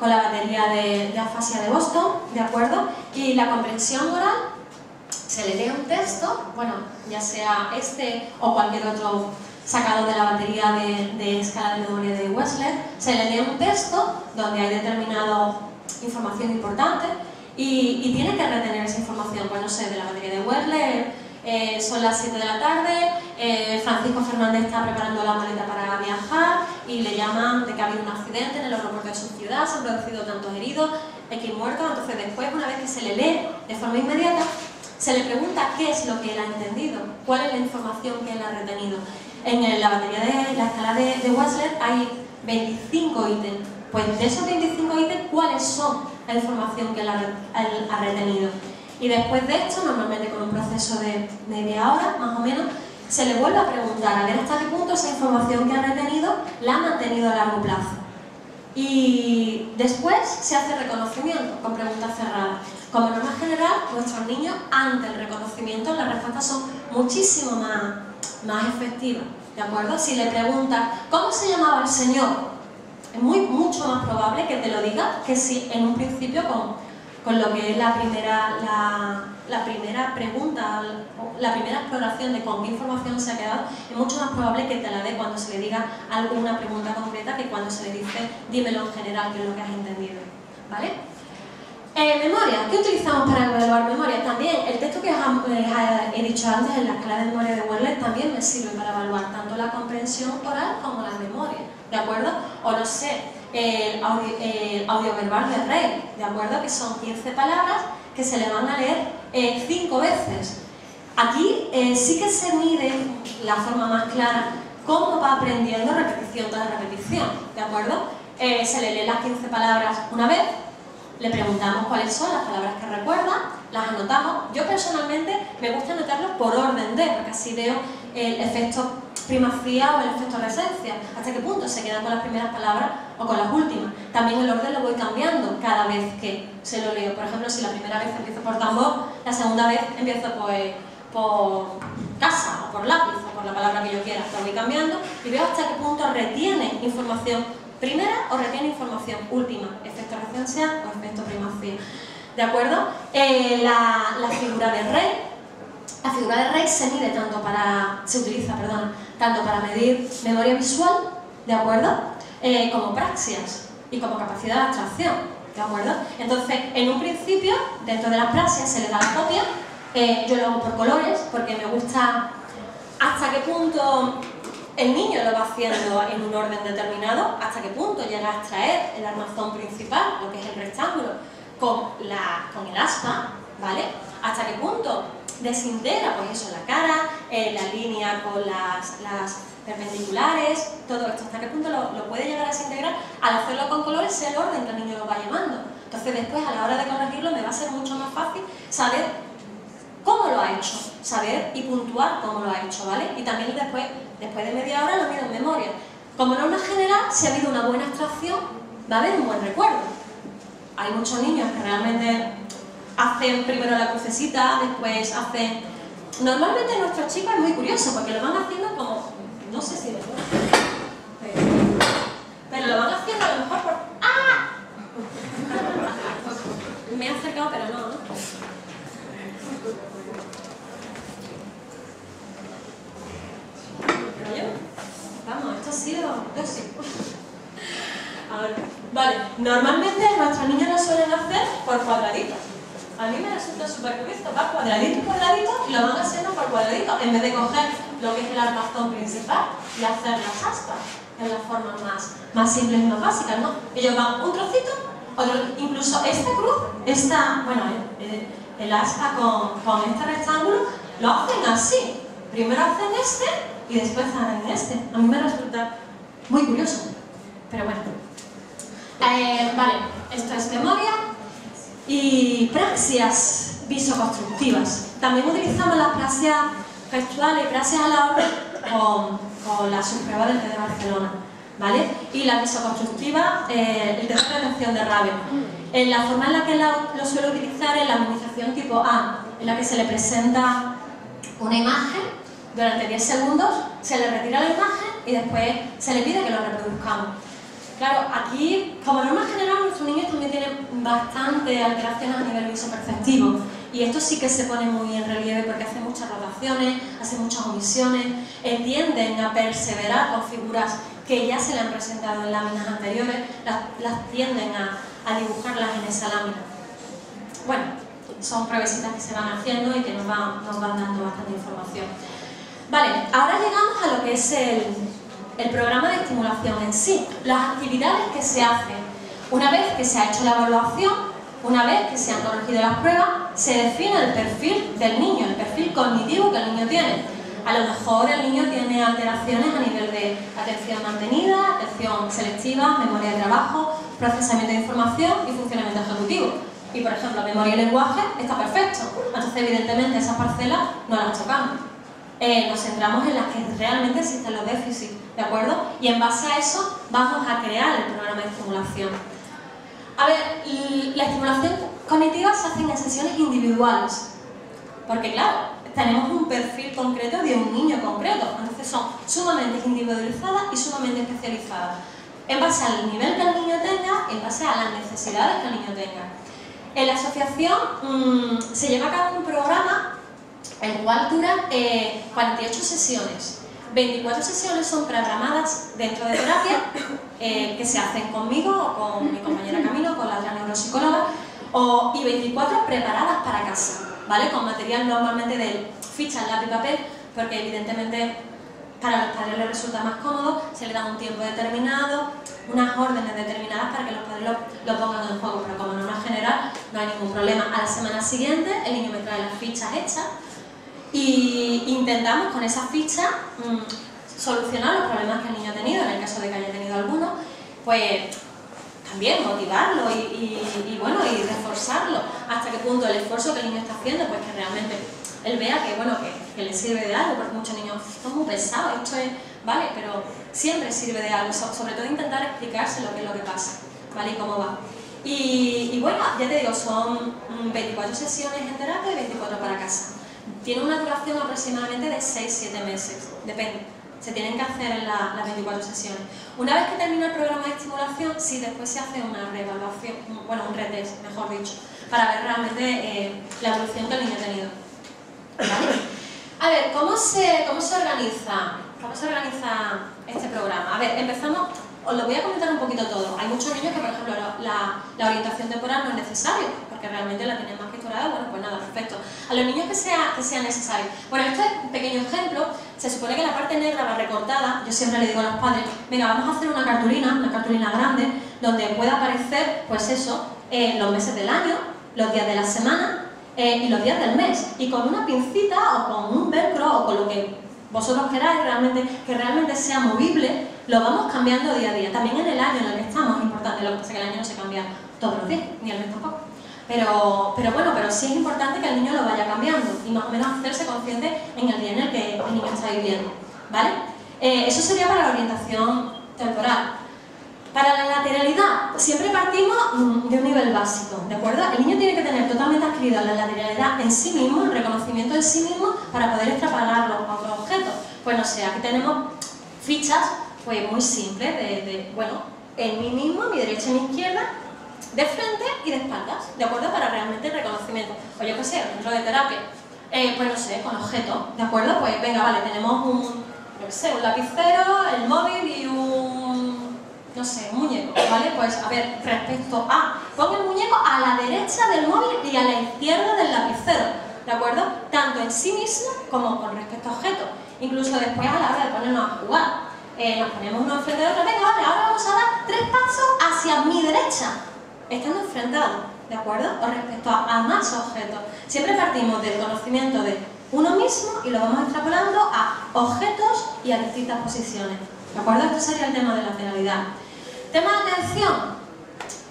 la batería de afasia de Boston, ¿de acuerdo? Y la comprensión oral, se le lee un texto, bueno, ya sea este o cualquier otro sacado de la batería de escala de memoria de Wechsler, se le lee un texto donde hay determinada información importante y tiene que retener esa información, pues no sé, de la batería de Wechsler, son las 7 de la tarde, Francisco Fernández está preparando la maleta para viajar y le llaman de que ha habido un accidente en el aeropuerto de su ciudad, se han producido tantos heridos, X muertos. Entonces después, una vez que se le lee de forma inmediata, se le pregunta qué es lo que él ha entendido, cuál es la información que él ha retenido. En la batería de la escala de Wechsler hay 25 ítems, pues de esos 25 ítems, ¿cuáles son la información que él ha retenido? Y después de esto, normalmente con un proceso de media hora, más o menos, se le vuelve a preguntar a ver hasta qué punto esa información que ha retenido la ha mantenido a largo plazo. Y después se hace reconocimiento con preguntas cerradas. Como norma general, nuestros niños, ante el reconocimiento, las respuestas son muchísimo más efectivas, ¿de acuerdo? Si le preguntas, ¿cómo se llamaba el Señor? Es mucho más probable que te lo diga que si en un principio con lo que es la primera pregunta, la primera exploración de con qué información se ha quedado, es mucho más probable que te la dé cuando se le diga alguna pregunta concreta que cuando se le dice dímelo en general, que es lo que has entendido, ¿vale? Memoria, ¿qué utilizamos para evaluar memoria? También el texto que os he dicho antes en la escala de memoria de Wechsler también me sirve para evaluar tanto la comprensión oral como la memoria, ¿de acuerdo? O no sé, el audio verbal de Rey, ¿de acuerdo? Que son 15 palabras que se le van a leer 5 veces. Aquí sí que se mide la forma más clara cómo va aprendiendo repetición tras repetición, ¿de acuerdo? Se le lee las 15 palabras una vez le preguntamos cuáles son las palabras que recuerda, las anotamos. Yo personalmente me gusta anotarlos por orden de, porque así veo el efecto primacía o el efecto resencia, hasta qué punto se quedan con las primeras palabras o con las últimas. También el orden lo voy cambiando cada vez que se lo leo. Por ejemplo, si la primera vez empiezo por tambor, la segunda vez empiezo por casa o por lápiz o por la palabra que yo quiera. Lo voy cambiando y veo hasta qué punto retiene información primera o retiene información última, efecto resencia o efecto primacía. ¿De acuerdo? La figura de rey. La figura de rey se utiliza tanto para medir memoria visual, ¿de acuerdo? Como praxias y como capacidad de abstracción, ¿de acuerdo? Entonces, en un principio, dentro de las praxias se le da la copia. Yo lo hago por colores porque me gusta hasta qué punto el niño lo va haciendo en un orden determinado, hasta qué punto llega a extraer el armazón principal, lo que es el rectángulo, con el aspa, ¿vale? Hasta qué punto desintegra, pues eso, la cara, la línea con las perpendiculares, todo esto, hasta qué punto lo puede llegar a desintegrar. Al hacerlo con colores, sé el orden que el niño lo va llevando. Entonces después, a la hora de corregirlo, me va a ser mucho más fácil saber cómo lo ha hecho, saber y puntuar cómo lo ha hecho, ¿vale? Y también después de media hora lo miro en memoria. Como norma general, si ha habido una buena abstracción, va a haber un buen recuerdo. Hay muchos niños que realmente hacen primero la crucecita, después hacen... Normalmente nuestros chicos es muy curioso porque lo van haciendo como... No sé si pero lo van haciendo a lo mejor por... ¡Ah! Me he acercado, pero no, ¿no? Vamos, esto ha sido tóxico. Ahora, vale, normalmente nuestros niños lo suelen hacer por cuadraditos. A mí me resulta súper curioso, va cuadradito, cuadradito y lo van haciendo por cuadradito, en vez de coger lo que es el armazón principal y hacer las aspas, que es la forma más simple y más básica, ¿no? Ellos van un trocito, otro, incluso esta cruz, el aspa con este rectángulo, lo hacen así. Primero hacen este y después hacen este. A mí me resulta muy curioso, pero bueno. Vale, esto es memoria. Y praxias visoconstructivas. También utilizamos las praxias gestuales y praxias a la orden con la subprueba del TED de Barcelona, ¿vale? Y la visoconstructiva, el test de retención de Raven. La forma en la que lo suelo utilizar es la administración tipo A, en la que se le presenta una imagen durante 10 segundos, se le retira la imagen y después se le pide que lo reproduzcamos. Claro, aquí, como norma general, nuestros niños también tienen bastante alteraciones a nivel visoperceptivo y esto sí que se pone muy en relieve porque hacen muchas rotaciones, hacen muchas omisiones, tienden a perseverar con figuras que ya se le han presentado en láminas anteriores, las tienden a dibujarlas en esa lámina. Bueno, son pruebecitas que se van haciendo y que nos van dando bastante información. Vale, ahora llegamos a lo que es el programa de estimulación en sí, las actividades que se hacen. Una vez que se ha hecho la evaluación, una vez que se han corregido las pruebas, se define el perfil del niño, el perfil cognitivo que el niño tiene. A lo mejor el niño tiene alteraciones a nivel de atención mantenida, atención selectiva, memoria de trabajo, procesamiento de información y funcionamiento ejecutivo. Y por ejemplo, memoria y lenguaje está perfecto. Entonces, evidentemente, esas parcelas no las tocamos. Nos centramos en las que realmente existen los déficits, ¿de acuerdo? Y en base a eso vamos a crear el programa de estimulación. A ver, la estimulación cognitiva se hace en sesiones individuales, porque claro, tenemos un perfil concreto de un niño concreto, entonces son sumamente individualizadas y sumamente especializadas, en base al nivel que el niño tenga, en base a las necesidades que el niño tenga. En la asociación se lleva a cabo un programa el cual dura 48 sesiones. 24 sesiones son programadas dentro de terapia, que se hacen conmigo o con mi compañera Camilo, con la otra neuropsicóloga, y 24 preparadas para casa, ¿vale? Con material normalmente de fichas, lápiz y papel, porque evidentemente para los padres les resulta más cómodo, se le da un tiempo determinado, unas órdenes determinadas para que los padres lo pongan en juego, pero como norma general no hay ningún problema. A la semana siguiente el niño me trae las fichas hechas y intentamos con esas fichas solucionar los problemas que el niño ha tenido, en el caso de que haya tenido alguno, pues también motivarlo y bueno, y reforzarlo. Hasta qué punto el esfuerzo que el niño está haciendo, pues que realmente él vea que, bueno, que le sirve de algo, porque muchos niños, esto es muy pesado, esto es, ¿vale? Pero siempre sirve de algo, sobre todo intentar explicarse lo que es lo que pasa, ¿vale? Y cómo va. Y bueno, ya te digo, son 24 sesiones en terapia y 24 para casa. Tiene una duración aproximadamente de 6-7 meses, depende. Se tienen que hacer en las 24 sesiones. Una vez que termina el programa de estimulación, sí, después se hace una reevaluación, bueno, un retest, mejor dicho, para ver realmente la evolución que el niño ha tenido. ¿Vale? A ver, ¿cómo se organiza? ¿Cómo se organiza este programa? A ver, empezamos, os lo voy a comentar un poquito todo. Hay muchos niños que, por ejemplo, la orientación temporal no es necesaria, porque realmente la tienen más que estudiada. Bueno, pues nada, perfecto. A los niños que sea necesario. Bueno, esto es un pequeño ejemplo. Se supone que la parte negra va recortada. Yo siempre le digo a los padres, venga, vamos a hacer una cartulina grande, donde pueda aparecer, pues eso, los meses del año, los días de la semana y los días del mes. Y con una pincita o con un velcro o con lo que vosotros queráis que realmente sea movible, lo vamos cambiando día a día. También en el año en el que estamos es importante, lo que pasa es que el año no se cambia todos los días, ni el mes tampoco. Pero bueno, pero sí es importante que el niño lo vaya cambiando y más o menos hacerse consciente en el día en el que el niño está viviendo, ¿vale? Eso sería para la orientación temporal. Para la lateralidad, siempre partimos de un nivel básico, ¿de acuerdo? El niño tiene que tener totalmente adquirida la lateralidad en sí mismo, el reconocimiento en sí mismo, para poder extrapolarlo a otros objetos. Pues no sé, aquí tenemos fichas pues muy simples bueno, en mí mismo, mi derecha y mi izquierda, de frente y de espaldas, ¿de acuerdo? Para realmente el reconocimiento. O yo qué sé, dentro de terapia, pues no sé, con objetos, ¿de acuerdo? Pues venga, vale, tenemos un lapicero, el móvil y no sé, un muñeco, ¿vale? Pues a ver, respecto a, pon el muñeco a la derecha del móvil y a la izquierda del lapicero, ¿de acuerdo? Tanto en sí mismo como con respecto a objetos. Incluso después a la hora de ponernos a jugar, nos ponemos uno enfrente de otro, venga, vale, ahora vamos a dar 3 pasos hacia mi derecha, estando enfrentados, ¿de acuerdo? O respecto a más objetos. Siempre partimos del conocimiento de uno mismo y lo vamos extrapolando a objetos y a distintas posiciones, ¿de acuerdo? Esto sería el tema de lateralidad. Tema de atención.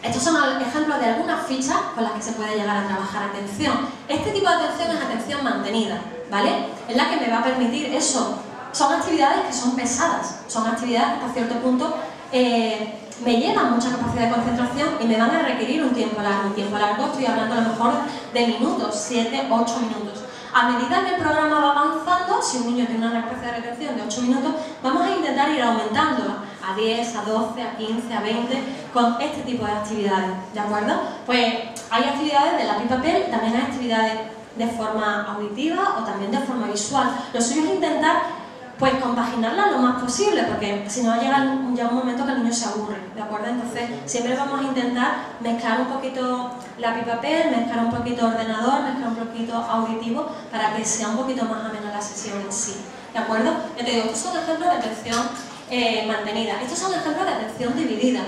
Estos son ejemplos de algunas fichas con las que se puede llegar a trabajar atención. Este tipo de atención es atención mantenida, ¿vale? Es la que me va a permitir eso. Son actividades que son pesadas, son actividades que hasta cierto punto me llevan mucha capacidad de concentración y me van a requerir un tiempo largo. Un tiempo largo, estoy hablando a lo mejor de minutos, 7, 8 minutos. A medida que el programa va avanzando, si un niño tiene una capacidad de retención de 8 minutos, vamos a intentar ir aumentándola a 10, a 12, a 15, a 20, con este tipo de actividades, ¿de acuerdo? Pues hay actividades de lápiz y papel, también hay actividades de forma auditiva o también de forma visual. Lo suyo es intentar pues compaginarla lo más posible, porque si no llega un momento que el niño se aburre, ¿de acuerdo? Entonces siempre vamos a intentar mezclar un poquito lápiz y papel, mezclar un poquito ordenador, mezclar un poquito auditivo, para que sea un poquito más amena la sesión en sí, ¿de acuerdo? Ya te digo, estos son ejemplos de atención mantenida, estos son ejemplos de atención dividida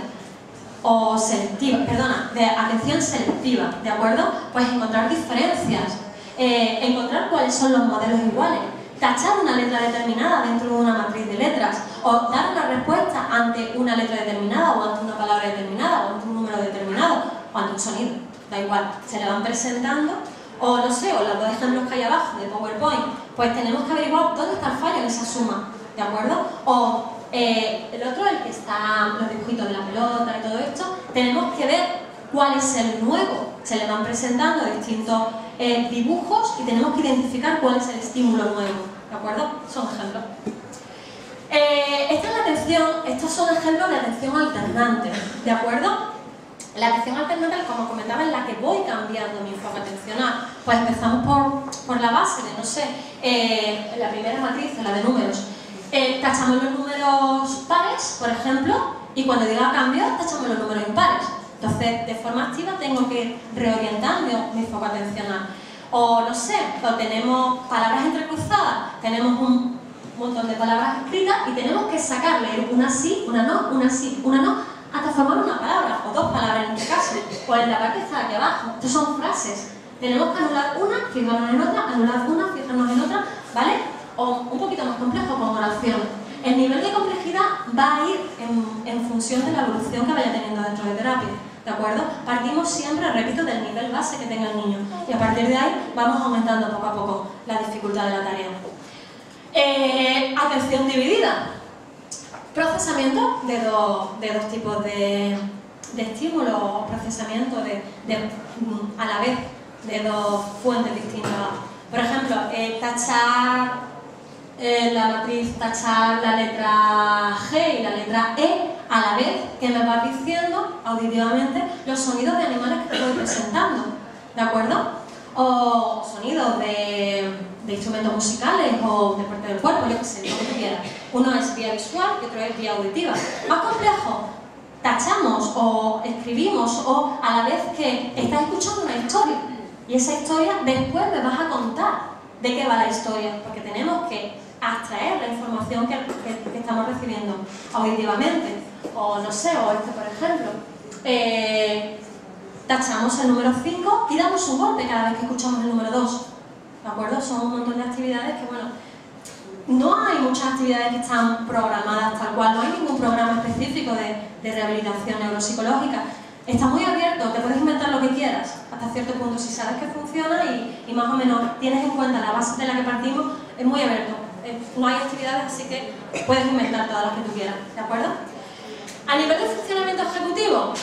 o selectiva, perdona, de atención selectiva, ¿de acuerdo? Pues encontrar diferencias, encontrar cuáles son los modelos iguales, tachar una letra determinada dentro de una matriz de letras o dar una respuesta ante una letra determinada o ante una palabra determinada o ante un número determinado o ante un sonido, da igual, se le van presentando o no sé, o los dos ejemplos que hay abajo de PowerPoint, pues tenemos que averiguar dónde está el fallo en esa suma, ¿de acuerdo? O el otro, el que está los dibujitos de la pelota y todo esto, tenemos que ver cuál es el nuevo, se le van presentando distintos dibujos y tenemos que identificar cuál es el estímulo nuevo, ¿de acuerdo? Son ejemplos. Esta es la atención, estos son ejemplos de atención alternante, ¿de acuerdo? La atención alternante, como comentaba, es la que voy cambiando mi enfoque atencional. Pues empezamos por la base de, no sé, la primera matriz, la de números. Tachamos los números pares, por ejemplo, y cuando diga cambio, tachamos los números impares. Entonces, de forma activa tengo que ir reorientando mi foco atencional. O no sé, o tenemos palabras entrecruzadas, tenemos un montón de palabras escritas y tenemos que sacarle una sí, una no, una sí, una no, hasta formar una palabra, o dos palabras en este caso, o en la parte que está aquí abajo. Estas son frases. Tenemos que anular una, fijarnos en otra, anular una, fijarnos en otra, ¿vale? O un poquito más complejo con oración. El nivel de complejidad va a ir en función de la evolución que vaya teniendo dentro de terapia, ¿de acuerdo? Partimos siempre, repito, del nivel base que tenga el niño y a partir de ahí vamos aumentando poco a poco la dificultad de la tarea. Atención dividida. Procesamiento de dos tipos de estímulos o procesamiento a la vez de dos fuentes distintas. Por ejemplo, tachar la matriz, tachar la letra G y la letra E a la vez que me va diciendo auditivamente los sonidos de animales que te voy presentando, ¿de acuerdo? O sonidos de instrumentos musicales o de parte del cuerpo, yo que sé, lo que tú quieras. Uno es vía visual y otro es vía auditiva. Más complejo, tachamos o escribimos o a la vez que estás escuchando una historia y esa historia después me vas a contar de qué va la historia, porque tenemos que abstraer la información que estamos recibiendo auditivamente. O no sé, o por ejemplo, tachamos el número 5 y damos un golpe cada vez que escuchamos el número 2, ¿de acuerdo? Son un montón de actividades que, bueno, no hay muchas actividades que están programadas tal cual, no hay ningún programa específico de rehabilitación neuropsicológica. Está muy abierto, te puedes inventar lo que quieras, hasta cierto punto, si sabes que funciona y más o menos tienes en cuenta la base de la que partimos, es muy abierto. No hay actividades, así que puedes inventar todas las que tú quieras, ¿de acuerdo? A nivel de funcionamiento ejecutivo,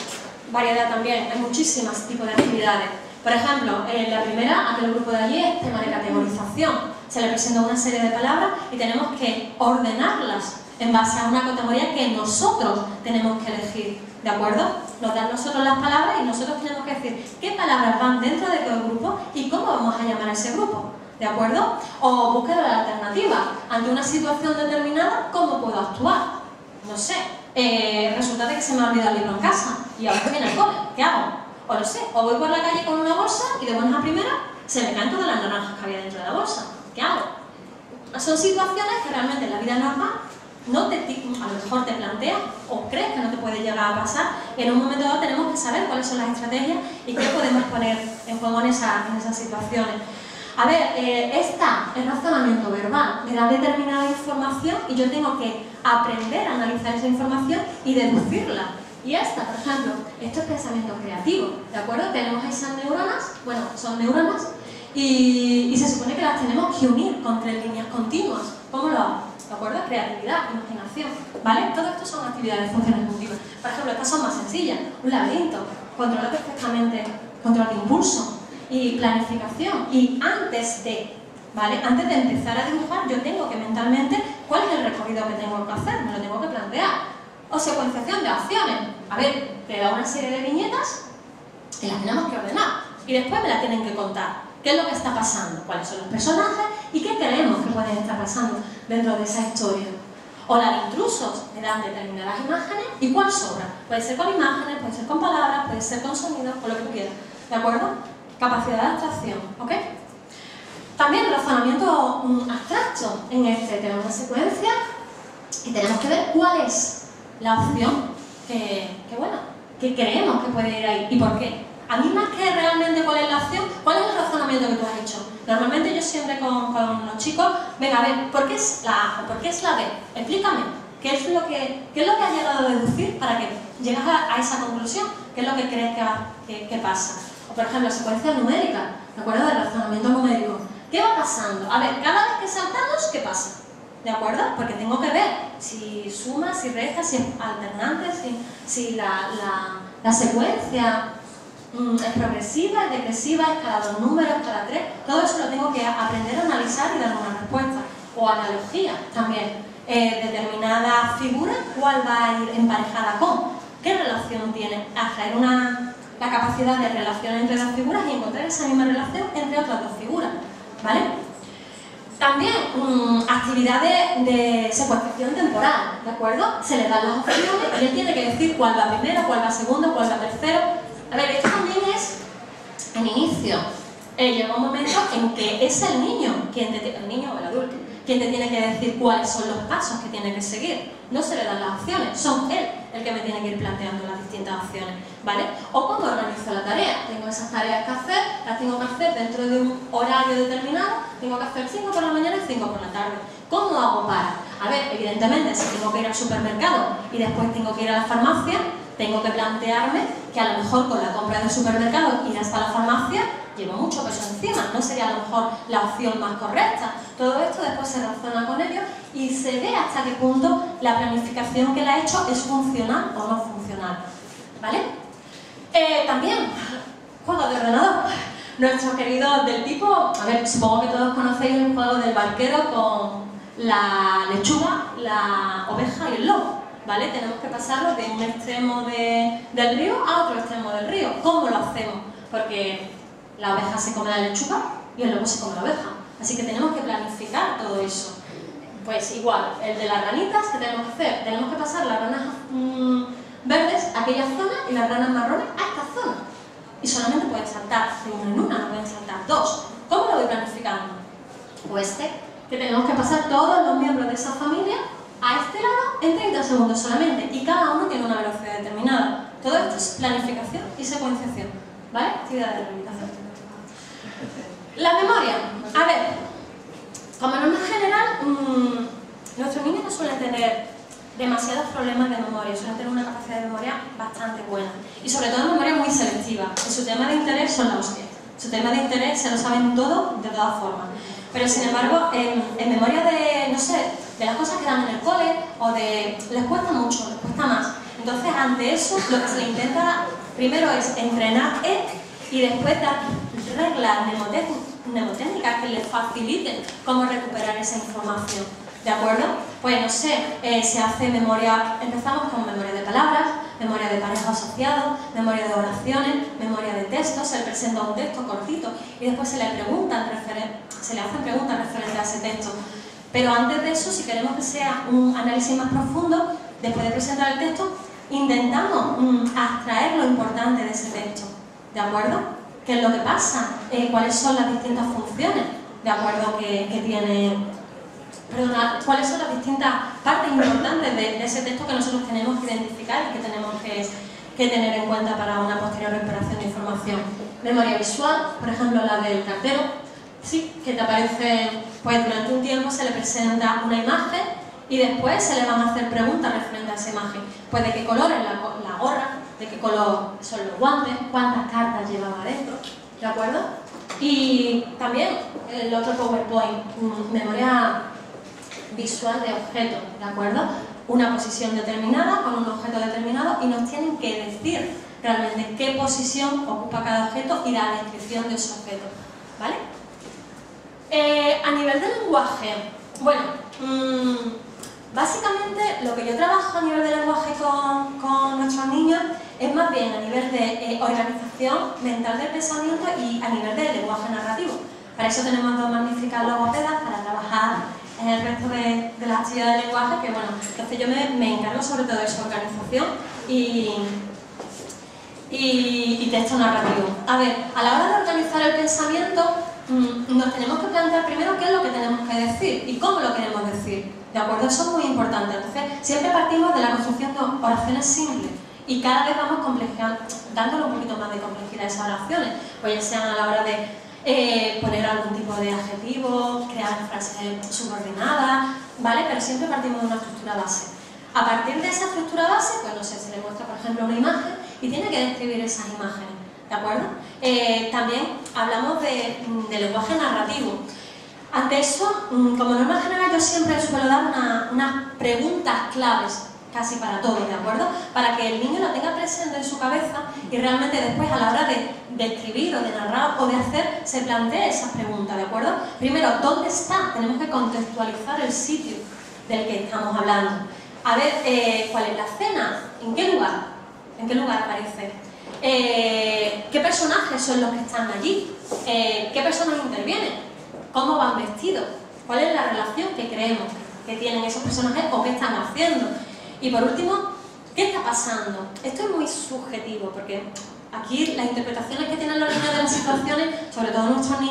variedad también, hay muchísimos tipos de actividades. Por ejemplo, la primera, aquel grupo de allí, es tema de categorización. Se le presenta una serie de palabras y tenemos que ordenarlas en base a una categoría que nosotros tenemos que elegir, ¿de acuerdo? Nos dan nosotros las palabras y nosotros tenemos que decir qué palabras van dentro de cada grupo y cómo vamos a llamar a ese grupo, ¿de acuerdo? O búsqueda de alternativa. Ante una situación determinada, ¿cómo puedo actuar? No sé, resulta de que se me ha olvidado el libro en casa y ahora estoy en el cole, ¿qué hago? O lo sé, o voy por la calle con una bolsa y de buenas a primeras se me caen todas las naranjas que había dentro de la bolsa, ¿qué hago? Son situaciones que realmente en la vida normal a lo mejor te planteas o crees que no te puede llegar a pasar y en un momento dado tenemos que saber cuáles son las estrategias y qué podemos poner en juego en esas situaciones. A ver, está el razonamiento verbal, me da determinada información y yo tengo que aprender a analizar esa información y deducirla. Y esta, por ejemplo, esto es pensamiento creativo, ¿de acuerdo? Tenemos esas neuronas, bueno, son neuronas, y se supone que las tenemos que unir con 3 líneas continuas. ¿Cómo lo hago? ¿De acuerdo? Creatividad, imaginación, ¿vale? Todo esto son actividades de función ejecutiva. Por ejemplo, estas son más sencillas. Un laberinto, controla perfectamente, control de impulso y planificación. Y antes de empezar a dibujar, yo tengo que mentalmente, ¿cuál es el recorrido que tengo que hacer? Me lo tengo que plantear. O secuenciación de acciones. A ver, te da una serie de viñetas y las tenemos que ordenar. Y después me las tienen que contar. ¿Qué es lo que está pasando? ¿Cuáles son los personajes? ¿Y qué creemos que pueden estar pasando dentro de esa historia? O la de intrusos, me dan determinadas imágenes y ¿cuál sobra? Puede ser con imágenes, puede ser con palabras, puede ser con sonidos, con lo que tú quieras. ¿De acuerdo? Capacidad de abstracción, ¿ok? También razonamiento abstracto. En este tenemos una secuencia y tenemos que ver cuál es la opción que creemos que puede ir ahí y por qué. A mí más que realmente cuál es la opción, cuál es el razonamiento que tú has hecho. Normalmente yo siempre con los chicos, venga, a ver, ¿por qué es la A o por qué es la B? Explícame, ¿qué es lo que has llegado a deducir para que llegas a esa conclusión? ¿Qué es lo que crees que pasa? O por ejemplo, secuencia numérica, ¿de acuerdo? Del razonamiento numérico. ¿Qué va pasando? A ver, cada vez que saltamos, ¿qué pasa? ¿De acuerdo? Porque tengo que ver si suma, si resta, si es alternante, si la secuencia es progresiva, es decresiva, es cada 2 números, cada 3. Todo eso lo tengo que aprender a analizar y dar una respuesta. O analogía también. Determinada figura, ¿cuál va a ir emparejada con? ¿Qué relación tiene? Atraer la capacidad de relación entre las figuras y encontrar esa misma relación entre otras 2 figuras. ¿Vale? También actividades de secuenciación temporal, ¿de acuerdo? Se le dan las opciones y él tiene que decir cuál va primero, cuál va segundo, cuál va tercero. A ver, esto también es en inicio. Llega un momento en que es el niño o el adulto quien te tiene que decir cuáles son los pasos que tiene que seguir. No se le dan las opciones, son él el que me tiene que ir planteando las distintas acciones, ¿vale? O cuando organizo la tarea, tengo esas tareas que hacer, las tengo que hacer dentro de un horario determinado, tengo que hacer 5 por la mañana y 5 por la tarde. ¿Cómo hago para? A ver, evidentemente, si tengo que ir al supermercado y después tengo que ir a la farmacia, tengo que plantearme que a lo mejor con la compra del supermercado ir hasta la farmacia llevo mucho peso encima, no sería a lo mejor la opción más correcta. Todo esto después se razona con ello y se ve hasta qué punto la planificación que la he hecho es funcional o no funcional, ¿vale? También, juego de ordenador. Nuestros queridos del tipo, a ver, supongo que todos conocéis el juego del barquero con la lechuga, la oveja y el lobo, ¿vale? Tenemos que pasarlo de un extremo del río a otro extremo del río. ¿Cómo lo hacemos? Porque la oveja se come la lechuga y el lobo se come la oveja. Así que tenemos que planificar todo eso. Pues igual, el de las ranitas, ¿qué tenemos que hacer? Tenemos que pasar las ranas verdes a aquella zona y las ranas marrones a esta zona. Y solamente pueden saltar de una en una, no pueden saltar dos. ¿Cómo lo voy planificando? Pues que tenemos que pasar todos los miembros de esa familia a este lado en 30 segundos solamente. Y cada uno tiene una velocidad determinada. Todo esto es planificación y secuenciación, ¿vale? Actividad de reivindicación. La memoria. A ver, como norma general, nuestros niños no suelen tener demasiados problemas de memoria, suelen tener una capacidad de memoria bastante buena. Y sobre todo memoria muy selectiva. Y su tema de interés son la hostia. Su tema de interés se lo saben todo de todas formas. Pero sin embargo, en memoria de, no sé, de las cosas que dan en el cole, o les cuesta mucho, les cuesta más. Entonces, ante eso, lo que se le intenta primero es entrenar y después dar reglas mnemotécnicas que les faciliten cómo recuperar esa información, ¿de acuerdo? Pues no sé, se hace memoria, empezamos con memoria de palabras, memoria de pareja asociado, memoria de oraciones, memoria de textos, se le presenta un texto cortito y después se le hacen preguntas referentes a ese texto. Pero antes de eso, si queremos que sea un análisis más profundo, después de presentar el texto, intentamos abstraer lo importante de ese texto, ¿de acuerdo? ¿Qué es lo que pasa? ¿Cuáles son las distintas funciones, de acuerdo, que tiene? Perdona, ¿cuáles son las distintas partes importantes de ese texto que nosotros tenemos que identificar y que tenemos que tener en cuenta para una posterior recuperación de información? Memoria visual, por ejemplo, la del cartero, sí, que te aparece, pues durante un tiempo se le presenta una imagen y después se le van a hacer preguntas referentes a esa imagen. Pues de qué color es la gorra, de qué color son los guantes, cuántas cartas llevaba adentro, ¿de acuerdo? Y también el otro PowerPoint, memoria visual de objetos, ¿de acuerdo? Una posición determinada con un objeto determinado y nos tienen que decir realmente qué posición ocupa cada objeto y la descripción de ese objeto, ¿vale? A nivel de lenguaje, bueno, básicamente lo que yo trabajo a nivel de lenguaje con nuestros niños es más bien a nivel de organización mental del pensamiento y a nivel de lenguaje narrativo. Para eso tenemos dos magníficas logopedas para trabajar en el resto de las actividades de lenguaje, que bueno, entonces yo me encargo sobre todo de esa organización y texto narrativo. A ver, a la hora de organizar el pensamiento, nos tenemos que plantear primero qué es lo que tenemos que decir y cómo lo queremos decir, ¿de acuerdo? Eso es muy importante. Entonces, siempre partimos de la construcción de oraciones simples y cada vez vamos dándole un poquito más de complejidad a esas oraciones, pues ya sean a la hora de poner algún tipo de adjetivo, crear frases subordinadas, ¿vale? Pero siempre partimos de una estructura base. A partir de esa estructura base, pues no sé, se le muestra por ejemplo una imagen y tiene que describir esas imágenes, ¿de acuerdo? También hablamos de lenguaje narrativo. Ante eso, como norma general, yo siempre suelo dar unas preguntas claves casi para todo, ¿de acuerdo? Para que el niño lo tenga presente en su cabeza y realmente después a la hora de escribir o de narrar o de hacer, se plantee esas preguntas, ¿de acuerdo? Primero, ¿dónde está? Tenemos que contextualizar el sitio del que estamos hablando. A ver, ¿cuál es la escena? ¿En qué lugar? ¿En qué lugar aparece? ¿Qué personajes son los que están allí? ¿Qué personas intervienen? ¿Cómo van vestidos? ¿Cuál es la relación que creemos que tienen esos personajes o qué están haciendo? Y por último, ¿qué está pasando? Esto es muy subjetivo porque aquí las interpretaciones que tienen los niños de las situaciones, sobre todo nuestros niños,